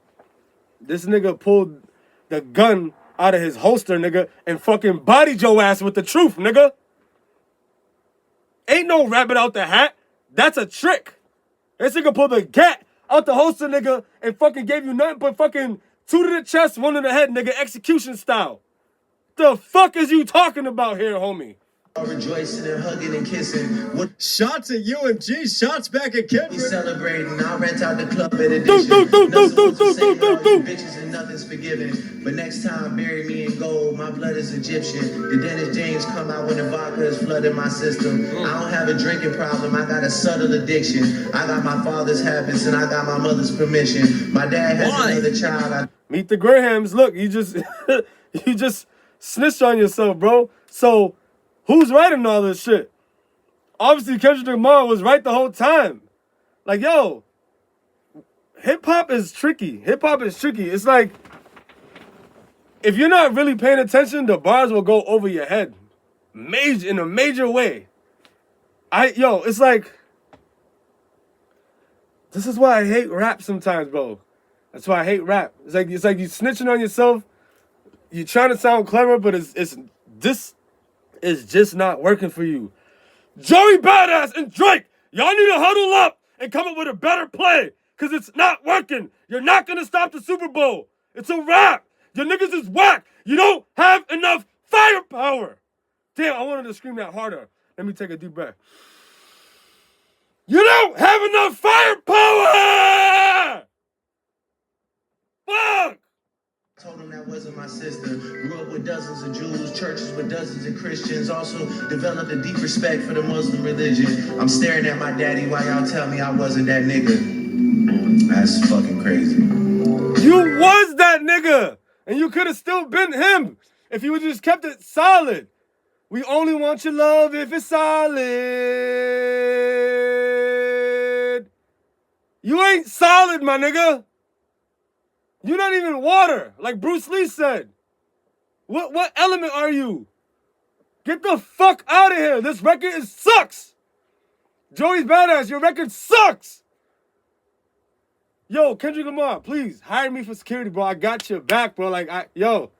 A: this nigga pulled the gun out of his holster, nigga, and fucking bodied your ass with the truth, nigga? Ain't no rabbit out the hat. That's a trick. This nigga pulled the gat out the holster, nigga, and fucking gave you nothing but fucking 2 to the chest, 1 to the head, nigga, execution style. The fuck is you talking about here, homie?
D: Rejoicing and hugging and kissing. What
B: shots at UMG, shots back at Kendrick.
D: We celebrating. I'll rent out the club at addition. Bitches and nothing's forgiven. But next time, bury me in gold. My blood is Egyptian. The Dennis James come out when the vodka is flooding my system. I don't have a drinking problem. I got a subtle addiction. I got my father's habits and I got my mother's permission. My dad has another child.
A: Meet the Grahams. Look, you just you just snitched on yourself, bro. So who's writing all this shit? Obviously, Kendrick Lamar was right the whole time. Like, yo, hip-hop is tricky. Hip-hop is tricky. It's like, if you're not really paying attention, the bars will go over your head. In a major way. It's like, this is why I hate rap sometimes, bro. That's why I hate rap. It's like you snitching on yourself. You're trying to sound clever, but this is just not working for you. Joey Badass and Drake, y'all need to huddle up and come up with a better play, because it's not working. You're not going to stop the Super Bowl. It's a wrap. Your niggas is whack. You don't have enough firepower. Damn, I wanted to scream that harder. Let me take a deep breath. You don't have enough firepower! Fuck!
D: Told him that wasn't my sister. Grew up with dozens of Jews, churches with dozens of Christians. Also developed a deep respect for the Muslim religion. I'm staring at my daddy while y'all tell me I wasn't that nigga. That's fucking crazy.
A: You was that nigga! And you could have still been him if you would just kept it solid. We only want your love if it's solid. You ain't solid, my nigga. You're not even water, like Bruce Lee said. What element are you? Get the fuck out of here. This record sucks. Joey's Badass, your record sucks. Yo, Kendrick Lamar, please hire me for security, bro. I got your back, bro. I'm telling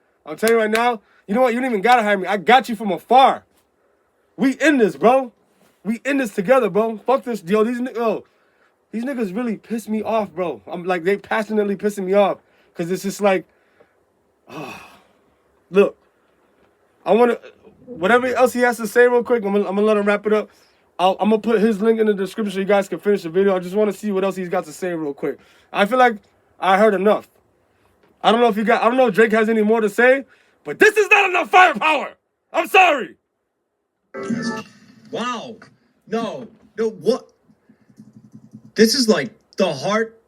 A: you right now, you know what? You don't even gotta hire me. I got you from afar. We in this, bro. We in this together, bro. Fuck this, yo. These niggas really piss me off, bro. I'm like, they passionately pissing me off. Because it's just like, look, I want to, whatever else he has to say real quick, I'm gonna let him wrap it up. I'm going to put his link in the description so you guys can finish the video. I just want to see what else he's got to say real quick. I feel like I heard enough. I don't know if Drake has any more to say, but this is not enough firepower. I'm sorry.
B: Wow. No, what? This is like the Heart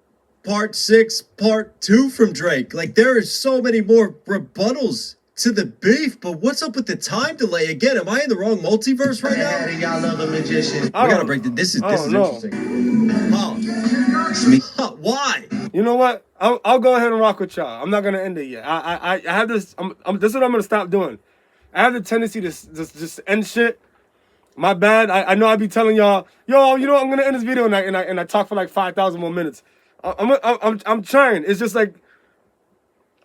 B: Part 6, Part 2 from Drake. Like, there are so many more rebuttals to the beef, but what's up with the time delay again? Am I in the wrong multiverse right now?
D: Y'all love a magician.
B: We gotta break this. This is interesting. Why?
A: You know what? I'll go ahead and rock with y'all. I'm not gonna end it yet. I have this. This is what I'm gonna stop doing. I have the tendency to just end shit. My bad. I know I be telling y'all, yo, you know what? I'm gonna end this video and I talk for like 5,000 more minutes. I'm trying. It's just like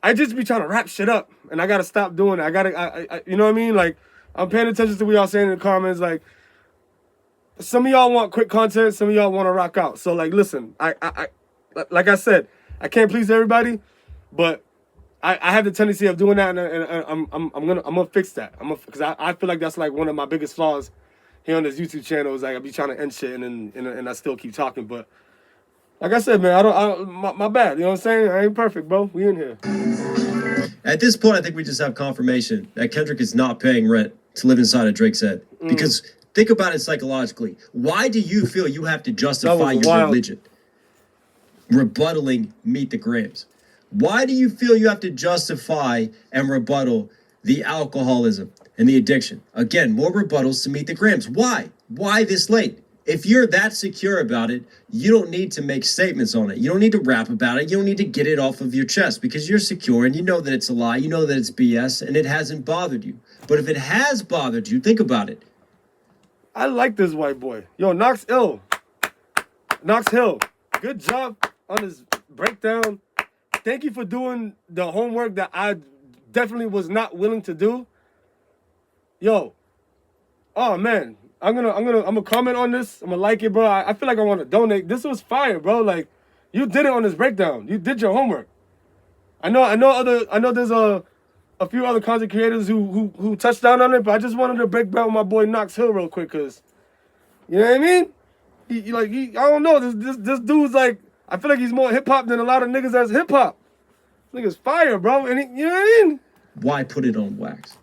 A: I just be trying to wrap shit up, and I gotta stop doing it. I you know what I mean? Like I'm paying attention to what y'all saying in the comments. Like some of y'all want quick content, some of y'all want to rock out. So like, listen, I like I said, I can't please everybody, but I have the tendency of doing that, and I'm gonna fix that. Because I feel like that's like one of my biggest flaws here on this YouTube channel is like I be trying to end shit and I still keep talking. But like I said, man, my bad. You know what I'm saying? I ain't perfect, bro. We in here.
B: At this point, I think we just have confirmation that Kendrick is not paying rent to live inside of Drake's head. Because think about it psychologically. Why do you feel you have to justify your religion? Rebuttaling Meet the Grams. Why do you feel you have to justify and rebuttal the alcoholism and the addiction? Again, more rebuttals to Meet the Grams. Why? Why this late? If you're that secure about it, you don't need to make statements on it. You don't need to rap about it. You don't need to get it off of your chest because you're secure and you know that it's a lie. You know that it's BS and it hasn't bothered you. But if it has bothered you, think about it.
A: I like this white boy. Yo, Knox Hill. Good job on his breakdown. Thank you for doing the homework that I definitely was not willing to do. Yo. Oh man. I'm gonna comment on this. I'm gonna like it, bro. I feel like I want to donate. This was fire, bro. Like, you did it on this breakdown. You did your homework. I know there's a few other content creators who touched down on it, but I just wanted to break down my boy Knox Hill real quick, cause you know what I mean? I don't know. This dude's like, I feel like he's more hip hop than a lot of niggas that's hip hop. This nigga's fire, bro. And you know what I mean?
B: Why put it on wax?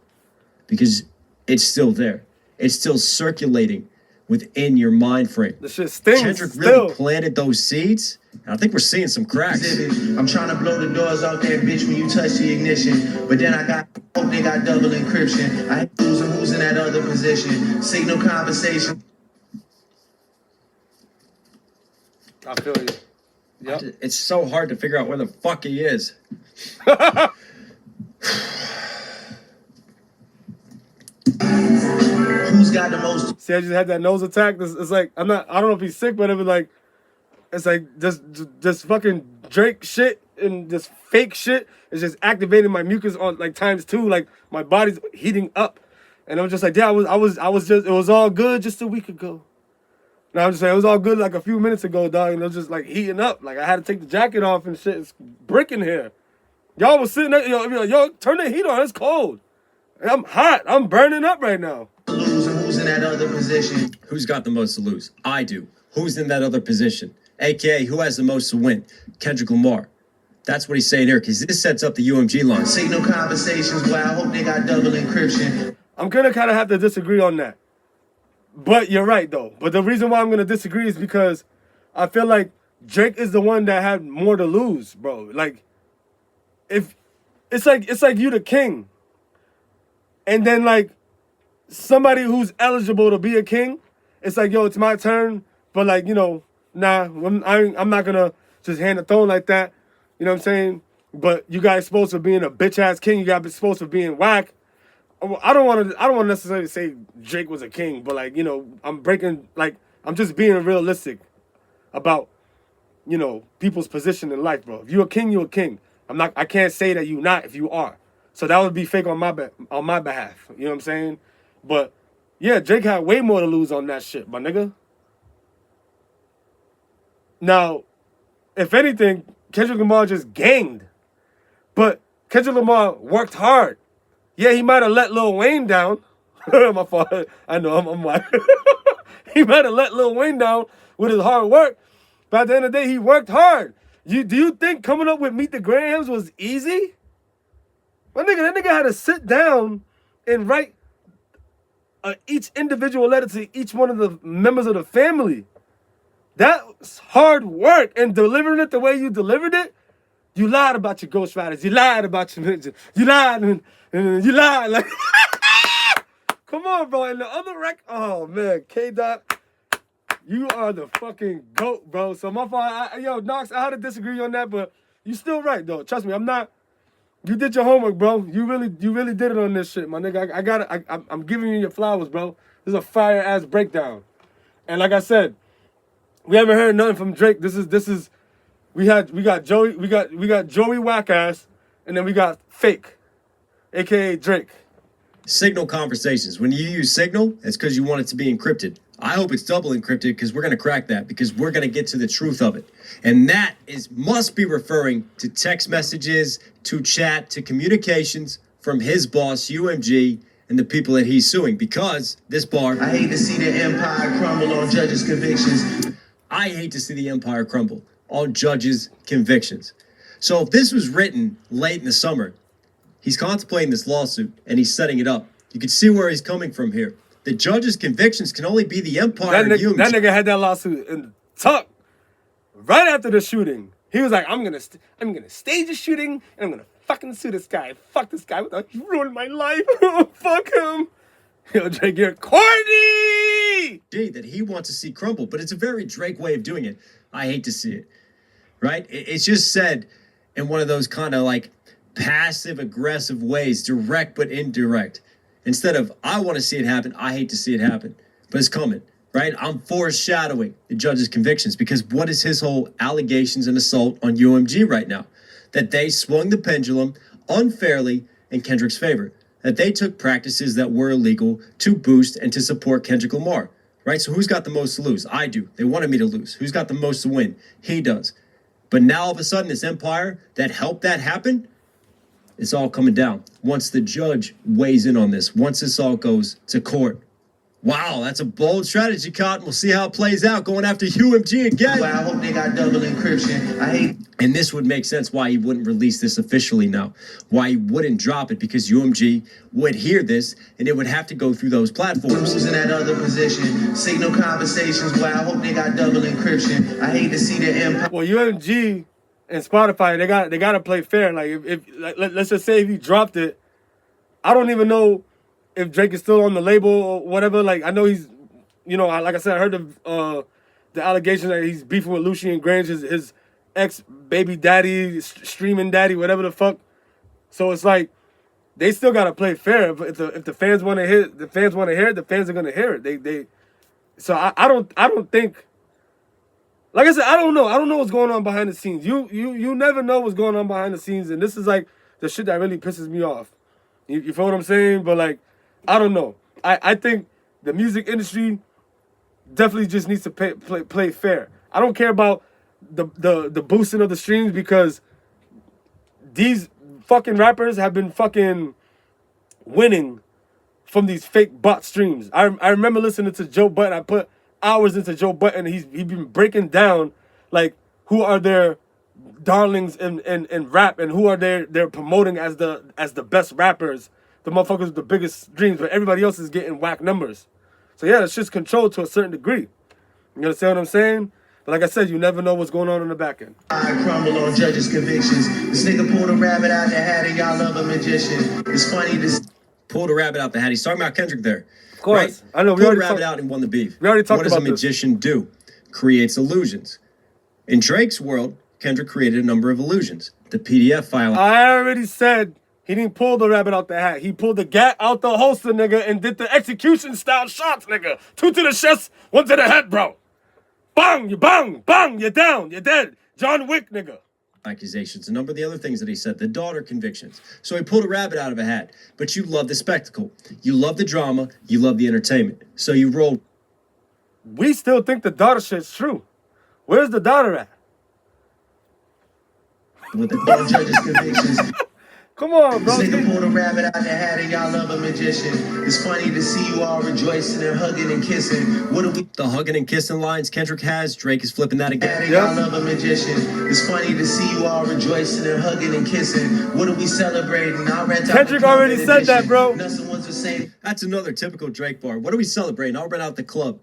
B: Because it's still there. It's still circulating within your mind frame.
A: The shit stings.
B: Kendrick really planted those seeds. And I think we're seeing some cracks.
D: I'm trying to blow the doors off that bitch when you touch the ignition. But then hope they got double encryption. I hate losing who's in that other position. Signal conversation.
A: I feel you. Yep.
B: It's so hard to figure out where the fuck he is.
D: Who's got the most?
A: See, I just had that nose attack. It's like I don't know if he's sick, but it's like just fucking Drake shit and this fake shit is just activating my mucus on like ×2. Like my body's heating up, and I'm just like, yeah, I was just, it was all good just a week ago. Now I'm just saying it was all good like a few minutes ago, dog, and it was just like heating up. Like I had to take the jacket off and shit. It's bricking here. Y'all was sitting there, yo, turn the heat on. It's cold. I'm hot. I'm burning up right now.
D: Who's in that other position?
B: Who's got the most to lose? I do. Who's in that other position? AKA, who has the most to win? Kendrick Lamar. That's what he's saying here, because this sets up the UMG line.
D: Signal conversations where I hope they got double encryption.
A: I'm going to kind of have to disagree on that. But you're right, though. But the reason why I'm going to disagree is because I feel like Drake is the one that had more to lose, bro. Like, if it's like you the king. And then, like, somebody who's eligible to be a king, it's like, yo, it's my turn. But, like, you know, nah, I'm not going to just hand the throne like that. You know what I'm saying? But you guys supposed to being a bitch-ass king. You guys supposed to being whack. I don't want to necessarily say Drake was a king. But, like, you know, I'm just being realistic about, you know, people's position in life, bro. If you're a king, you're a king. I can't say that you're not if you are. So that would be fake on my behalf. You know what I'm saying? But, yeah, Drake had way more to lose on that shit, my nigga. Now, if anything, Kendrick Lamar just ganged. But Kendrick Lamar worked hard. Yeah, he might have let Lil Wayne down. My fault. I know, I'm like... He might have let Lil Wayne down with his hard work. But at the end of the day, he worked hard. Do you think coming up with Meet the Grahams was easy? That nigga had to sit down and write each individual letter to each one of the members of the family. That's hard work. And delivering it the way you delivered it, You lied about your Ghost Riders. You lied about your ninja. You lied. You lied. Like, come on, bro. And the other oh, man. K-Dot, you are the fucking GOAT, bro. So my fault. Yo, Knox, I had to disagree on that, but you still right, though. Trust me, I'm not. You did your homework, bro. You really did it on this shit, my nigga. I got it. I'm giving you your flowers, bro. This is a fire-ass breakdown. And like I said, we haven't heard nothing from Drake. This is we got Joey, we got Joey Wackass, and then we got Fake, aka Drake.
B: Signal conversations. When you use Signal, it's because you want it to be encrypted. I hope it's double encrypted because we're going to crack that, because we're going to get to the truth of it. And that must be referring to text messages, to chat, to communications from his boss, UMG, and the people that he's suing, because this bar...
D: I hate to see the empire crumble on judges' convictions.
B: I hate to see the empire crumble on judges' convictions. So if this was written late in the summer, he's contemplating this lawsuit and he's setting it up. You can see where he's coming from here. The judge's convictions can only be the empire.
A: That nigga had that lawsuit in the tuck right after the shooting. He was like, I'm gonna stage a shooting and I'm gonna fucking sue this guy. Fuck this guy. He ruined my life. Fuck him. Yo, Drake, you're corny.
B: That he wants to see crumble, but it's a very Drake way of doing it. I hate to see it. Right? It's just said in one of those kind of like passive aggressive ways, direct but indirect. Instead of, I want to see it happen, I hate to see it happen. But it's coming, right? I'm foreshadowing the judge's convictions, because what is his whole allegations and assault on UMG right now? That they swung the pendulum unfairly in Kendrick's favor. That they took practices that were illegal to boost and to support Kendrick Lamar, right? So who's got the most to lose? I do. They wanted me to lose. Who's got the most to win? He does. But now all of a sudden, this empire that helped that happen, it's all coming down. Once the judge weighs in on this, once this all goes to court. Wow, that's a bold strategy, Cotton. We'll see how it plays out going after UMG again.
D: Well, I hope they got double encryption.
B: And this would make sense why he wouldn't release this officially now. Why he wouldn't drop it, because UMG would hear this and it would have to go through those platforms.
D: Who's in that other position? Signal conversations. Well, I hope they got double encryption. I hate to see the empire.
A: Well, UMG and Spotify, they got to play fair. Like if let's just say if he dropped it, I don't even know if Drake is still on the label or whatever. Like, I know he's, like I said, I heard of the allegation that he's beefing with Lucian Grange, his ex-baby daddy, streaming daddy, whatever the fuck. So it's like, they still got to play fair. If the fans want to hear it, the fans are going to hear it. So I don't think, like I said, I don't know. I don't know what's going on behind the scenes. You never know what's going on behind the scenes. And this is like the shit that really pisses me off. You feel what I'm saying? But like, I don't know. I think the music industry definitely just needs to play fair. I don't care about the boosting of the streams, because these fucking rappers have been fucking winning from these fake bot streams. I remember listening to Joe Budden. I put hours into Joe Budden. He's been breaking down like who are their darlings in rap and who are they're promoting as the best rappers. The motherfuckers with the biggest streams, but everybody else is getting whack numbers. So yeah, it's just controlled to a certain degree. You understand what I'm saying? But like I said, you never know what's going on in the back end.
D: I crumble on judges' convictions. This nigga pulled a rabbit out the hat and y'all love a magician. It's funny to...
B: Pulled a rabbit out the hat. He's talking about Kendrick there.
A: Of course.
B: Right?
A: I know.
B: Pulled a rabbit out and won the beef.
A: We already talked
B: about this. What does a magician do? Creates illusions. In Drake's world, Kendrick created a number of illusions. The PDF file...
A: I already said he didn't pull the rabbit out the hat. He pulled the gat out the holster, nigga, and did the execution-style shots, nigga. 2 to the chest, 1 to the head, bro. Bang, you bang, bang, you're down, you're dead. John Wick, nigga.
B: Accusations, a number of the other things that he said, the daughter convictions. So he pulled a rabbit out of a hat. But you love the spectacle. You love the drama. You love the entertainment. So you rolled.
A: We still think the daughter shit's true. Where's the daughter at?
B: With the
D: judges' convictions.
A: Come on, bro.
D: This nigga pulled a rabbit out the hat and y'all love a magician. It's funny to see you all rejoicing and hugging and kissing. What are we...
B: The hugging and kissing lines Kendrick has, Drake is flipping that again.
D: And y'all love a magician. It's funny to see you all rejoicing and hugging and kissing. What are we celebrating? I'll rent out
A: Kendrick already said that, bro.
B: That's another typical Drake bar. What are we celebrating? I'll rent out the club.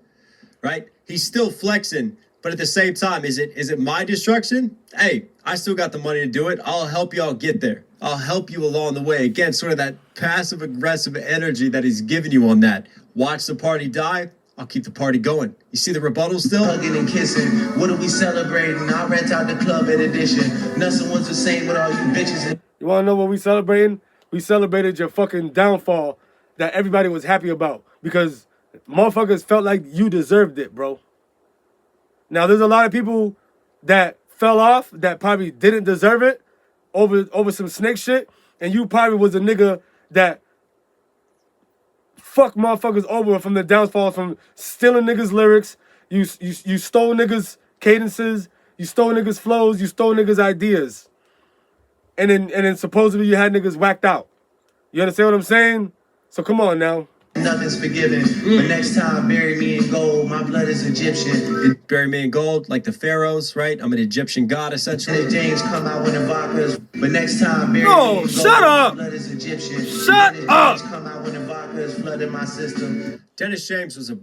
B: Right? He's still flexing But at the same time, is it my destruction? Hey, I still got the money to do it. I'll help y'all get there. I'll help you along the way. Again, sort of that passive aggressive energy that he's giving you on that. Watch the party die. I'll keep the party going. You see the rebuttal still?
D: Hugging and kissing. What are we celebrating? I rent out the club in addition. Nothing was the same with all you bitches.
A: You want to know what we celebrating? We celebrated your fucking downfall that everybody was happy about because motherfuckers felt like you deserved it, bro. Now, there's a lot of people that fell off that probably didn't deserve it over some snake shit, and you probably was a nigga that fucked motherfuckers over from the downfall, from stealing niggas' lyrics. You stole niggas' cadences. You stole niggas' flows. You stole niggas' ideas. And then supposedly you had niggas whacked out. You understand what I'm saying? So come on now.
D: Nothing's forgiven. But next time, bury me in gold. My blood is Egyptian.
B: Bury me in gold, like the pharaohs, right? I'm an Egyptian god, essentially.
D: And James come out when the vodkas. But next time, bury me in gold.
A: Shut up!
D: My blood is Egyptian.
A: Shut up!
D: James come out when the vodkas flooded my system.
B: Dennis James was a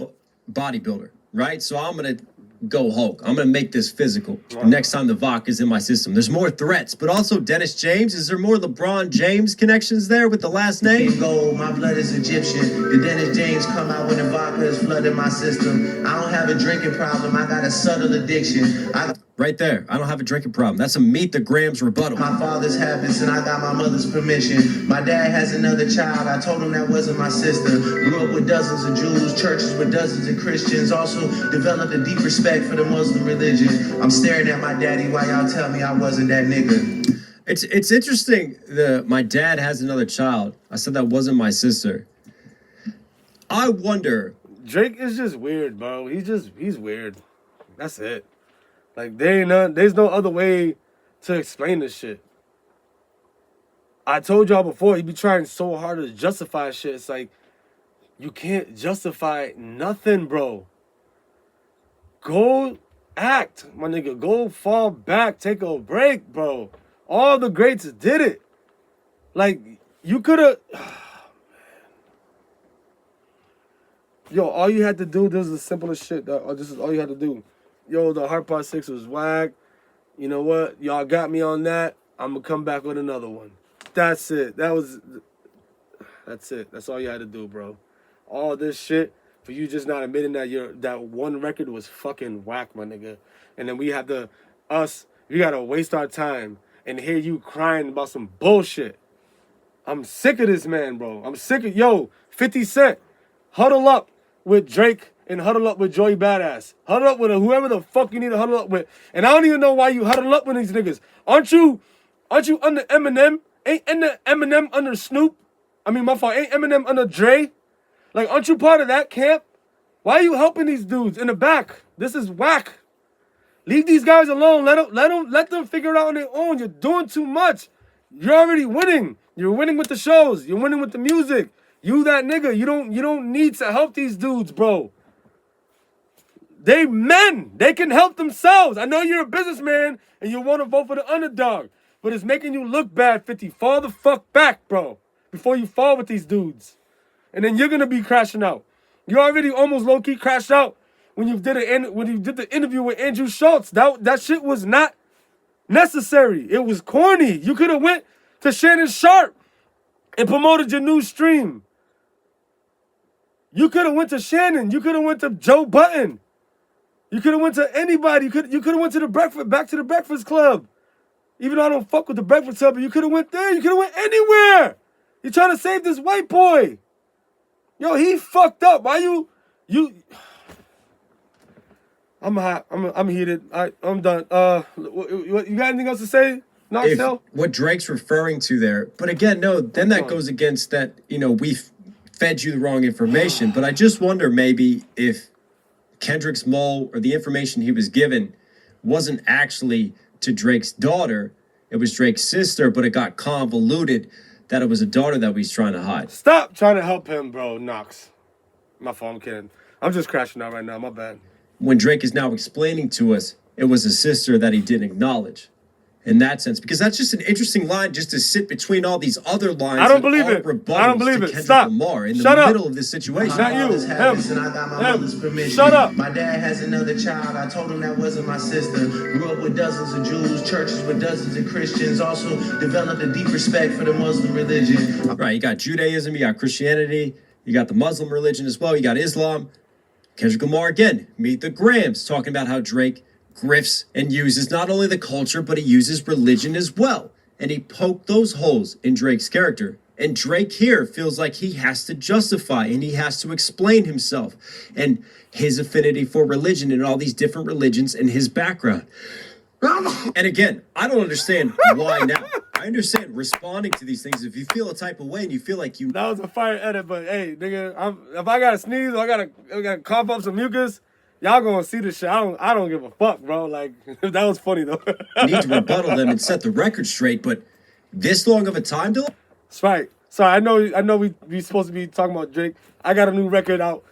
B: bodybuilder, right? So I'm going to go Hulk. I'm going to make this physical. Next time the vodka's in my system. There's more threats, but also Dennis James. Is there more LeBron James connections there with the last name?
D: In gold, my blood is Egyptian. The Dennis James come out when the vodkas flooded my system. I don't have a drinking problem. I got a subtle addiction.
B: Right there. I don't have a drinking problem. That's a Meet the Grams rebuttal.
D: My father's habits and I got my mother's permission. My dad has another child. I told him that wasn't my sister. Grew up with dozens of Jews, churches with dozens of Christians. Also developed a deep respect for the Muslim religion. I'm staring at my daddy while y'all tell me I wasn't that nigga.
B: It's interesting. My dad has another child. I said that wasn't my sister. I wonder.
A: Drake is just weird, bro. He's weird. That's it. Like, there's no other way to explain this shit. I told y'all before, he be trying so hard to justify shit. It's like, you can't justify nothing, bro. Go act, my nigga. Go fall back, take a break, bro. All the greats did it. Like, you could have... Yo, all you had to do, this is the simplest shit. This is all you had to do. Yo, the Heart Part 6 was whack. You know what? Y'all got me on that. I'm going to come back with another one. That's it. That's it. That's all you had to do, bro. All this shit for you just not admitting that that one record was fucking whack, my nigga. And then we got to waste our time and hear you crying about some bullshit. I'm sick of this man, bro. I'm sick of, 50 Cent, huddle up with Drake and huddle up with Joey Badass. Huddle up with whoever the fuck you need to huddle up with. And I don't even know why you huddle up with these niggas. Aren't you under Eminem? Ain't Eminem under Snoop? I mean, my fault. Ain't Eminem under Dre? Like, aren't you part of that camp? Why are you helping these dudes in the back? This is whack. Leave these guys alone. Let them figure it out on their own. You're doing too much. You're already winning. You're winning with the shows. You're winning with the music. You that nigga. You don't need to help these dudes, bro. They men. They can help themselves. I know you're a businessman and you want to vote for the underdog, but it's making you look bad, 50. Fall the fuck back, bro, before you fall with these dudes. And then you're going to be crashing out. You already almost low-key crashed out when you did the interview with Andrew Schultz. That shit was not necessary. It was corny. You could have went to Shannon Sharp and promoted your new stream. You could have went to Shannon. You could have went to Joe Button. You could have went to anybody. You could have went to back to the Breakfast Club. Even though I don't fuck with the Breakfast Club, but you could have went there. You could have went anywhere. You're trying to save this white boy. Yo, he fucked up. Why you? I'm hot. I'm heated. I'm done. You got anything else to say? Knoxville?
B: What Drake's referring to there, but again, no. Then that goes against that. We fed you the wrong information. But I just wonder maybe if Kendrick's mole or the information he was given wasn't actually to Drake's daughter. It was Drake's sister, but it got convoluted that it was a daughter that he's trying to hide.
A: Stop trying to help him, bro, Knox. My fault, I'm kidding. I'm just crashing out right now, my bad.
B: When Drake is now explaining to us, it was a sister that he didn't acknowledge. in that sense, because that's just an interesting line just to sit between all these other lines.
A: I don't believe
B: and
A: it.
B: all rebuttals
A: I don't believe
B: to
A: it.
B: Kendrick
A: Stop.
B: Lamar in
A: Shut
B: the
A: up.
B: middle of this situation.
A: Not you.
D: Father's habits,
A: Him.
D: and I got my
A: Him.
D: mother's permission.
A: Shut up.
D: My dad has another child. I told him that wasn't my sister. Grew up with dozens of Jews, churches with dozens of Christians. Also developed a deep respect for the Muslim religion.
B: Right, you got Judaism, you got Christianity, you got the Muslim religion as well, you got Islam. Kendrick Lamar again, meet the Grams, talking about how Drake grifts and uses not only the culture, but he uses religion as well. And he poked those holes in Drake's character. And Drake here feels like he has to justify and he has to explain himself and his affinity for religion and all these different religions and his background. And again, I don't understand why now. I understand responding to these things. If you feel a type of way and you feel like you...
A: That was a fire edit, but hey, nigga, if I gotta sneeze or I gotta cough up some mucus, y'all gonna see this shit. I don't give a fuck, bro. Like, that was funny though.
B: need to rebuttal them and set the record straight, but this long of a time delay?
A: That's right. Sorry, I know we supposed to be talking about Drake. I got a new record out.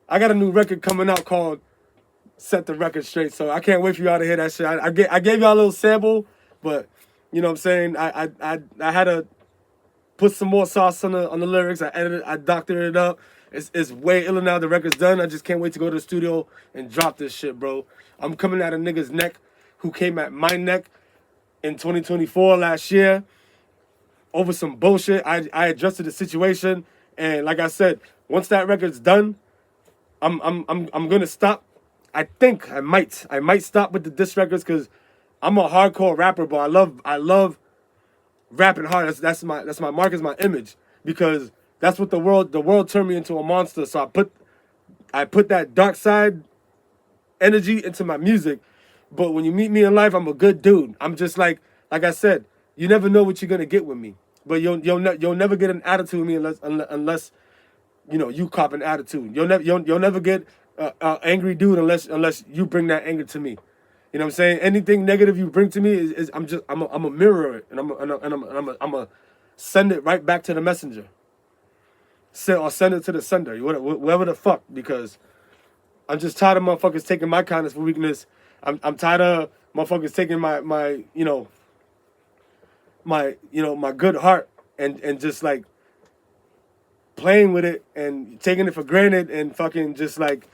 A: I got a new record coming out called Set the Record Straight. So I can't wait for y'all to hear that shit. I gave y'all a little sample, but you know what I'm saying? I had to put some more sauce on the lyrics. I edited, I doctored it up. It's way iller now. The record's done. I just can't wait to go to the studio and drop this shit, bro. I'm coming at a nigga's neck who came at my neck in 2024 last year over some bullshit. I adjusted the situation, and like I said, once that record's done, I'm gonna stop. I think I might stop with the diss records because I'm a hardcore rapper, but I love rapping hard. That's my mark, is my image, because that's what the world turned me into, a monster. So I put that dark side energy into my music. But when you meet me in life, I'm a good dude. I'm just like I said, you never know what you're gonna get with me. But you'll never get an attitude with me unless you know you cop an attitude. You'll never get an angry dude unless you bring that anger to me. You know what I'm saying? Anything negative you bring to me is I'm a mirror it, and I'm a send it right back to the messenger. Send it to the sender, whatever the fuck, because I'm just tired of motherfuckers taking my kindness for weakness. I'm tired of motherfuckers taking my good heart and just like playing with it and taking it for granted and fucking just like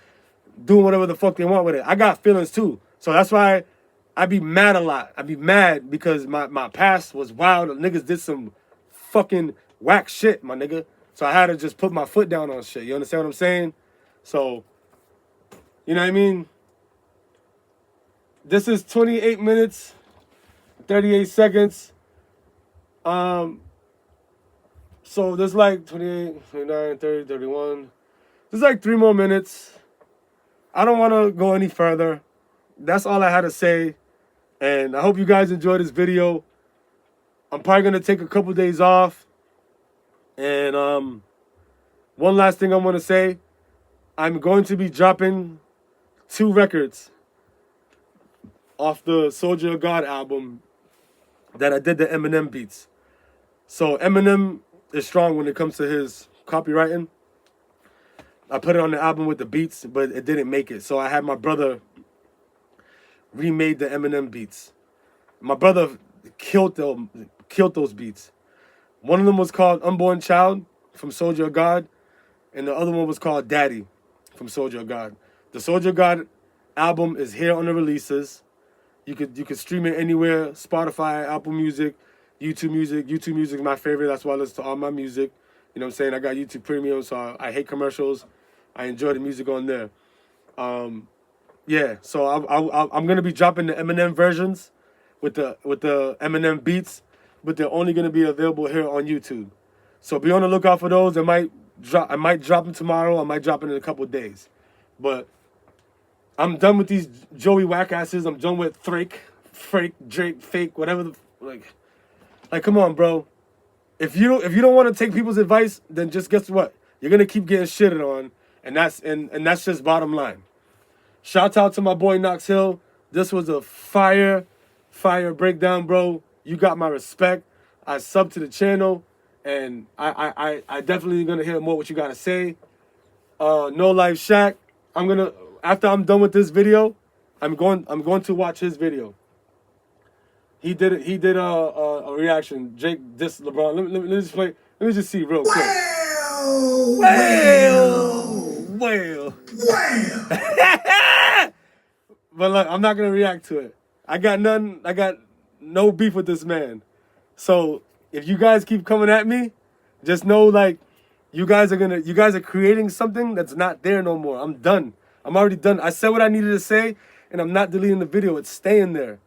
A: doing whatever the fuck they want with it. I got feelings too. So that's why I be mad a lot. I be mad because my past was wild. Niggas did some fucking whack shit, my nigga. So I had to just put my foot down on shit. You understand what I'm saying? So, you know what I mean? This is 28 minutes, 38 seconds. So there's like 28, 29, 30, 31. There's like 3 more minutes. I don't want to go any further. That's all I had to say. And I hope you guys enjoyed this video. I'm probably going to take a couple days off. And one last thing I want to say. I'm going to be dropping 2 records off the Soldier of God album that I did the Eminem beats. So Eminem is strong when it comes to his copywriting. I put it on the album with the beats, but it didn't make it. So I had my brother remade the Eminem beats. My brother killed those beats. One of them was called Unborn Child from Soldier of God, and the other one was called Daddy from Soldier of God. The Soldier of God album is here on the releases. You could stream it anywhere: Spotify, Apple Music, YouTube Music. YouTube Music is my favorite. That's why I listen to all my music. You know what I'm saying? I got YouTube Premium, so I hate commercials. I enjoy the music on there. Yeah, so I'm gonna be dropping the Eminem versions with the Eminem beats, but they're only gonna be available here on YouTube. So be on the lookout for those. I might drop them tomorrow. I might drop it in a couple of days. But I'm done with these Joey whack-asses. I'm done with Drake, fake, whatever. Like, come on, bro. If you don't want to take people's advice, then just guess what? You're gonna keep getting shitted on, and that's just bottom line. Shout out to my boy Knox Hill. This was a fire breakdown, bro. You got my respect. I subbed to the channel, and I definitely gonna hear more what you gotta say. No Life Shaq. After I'm done with this video, I'm going to watch his video. He did a reaction. Drake dissed LeBron. Let me just play. Let me just see real quick. Well. But look, I'm not gonna react to it. I got no beef with this man. So if you guys keep coming at me, just know like you guys are creating something that's not there no more. I'm done. I'm already done. I said what I needed to say, and I'm not deleting the video. It's staying there.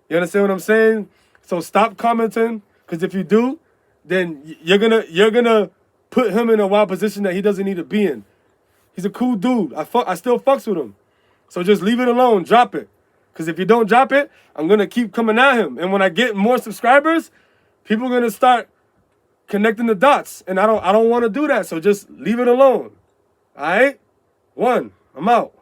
A: You understand what I'm saying? So stop commenting, because if you do, then you're gonna put him in a wild position that he doesn't need to be in. He's a cool dude. I still fucks with him. So just leave it alone. Drop it. Because if you don't drop it, I'm gonna keep coming at him. And when I get more subscribers, people are gonna start connecting the dots. And I don't want to do that. So just leave it alone. All right? I'm out.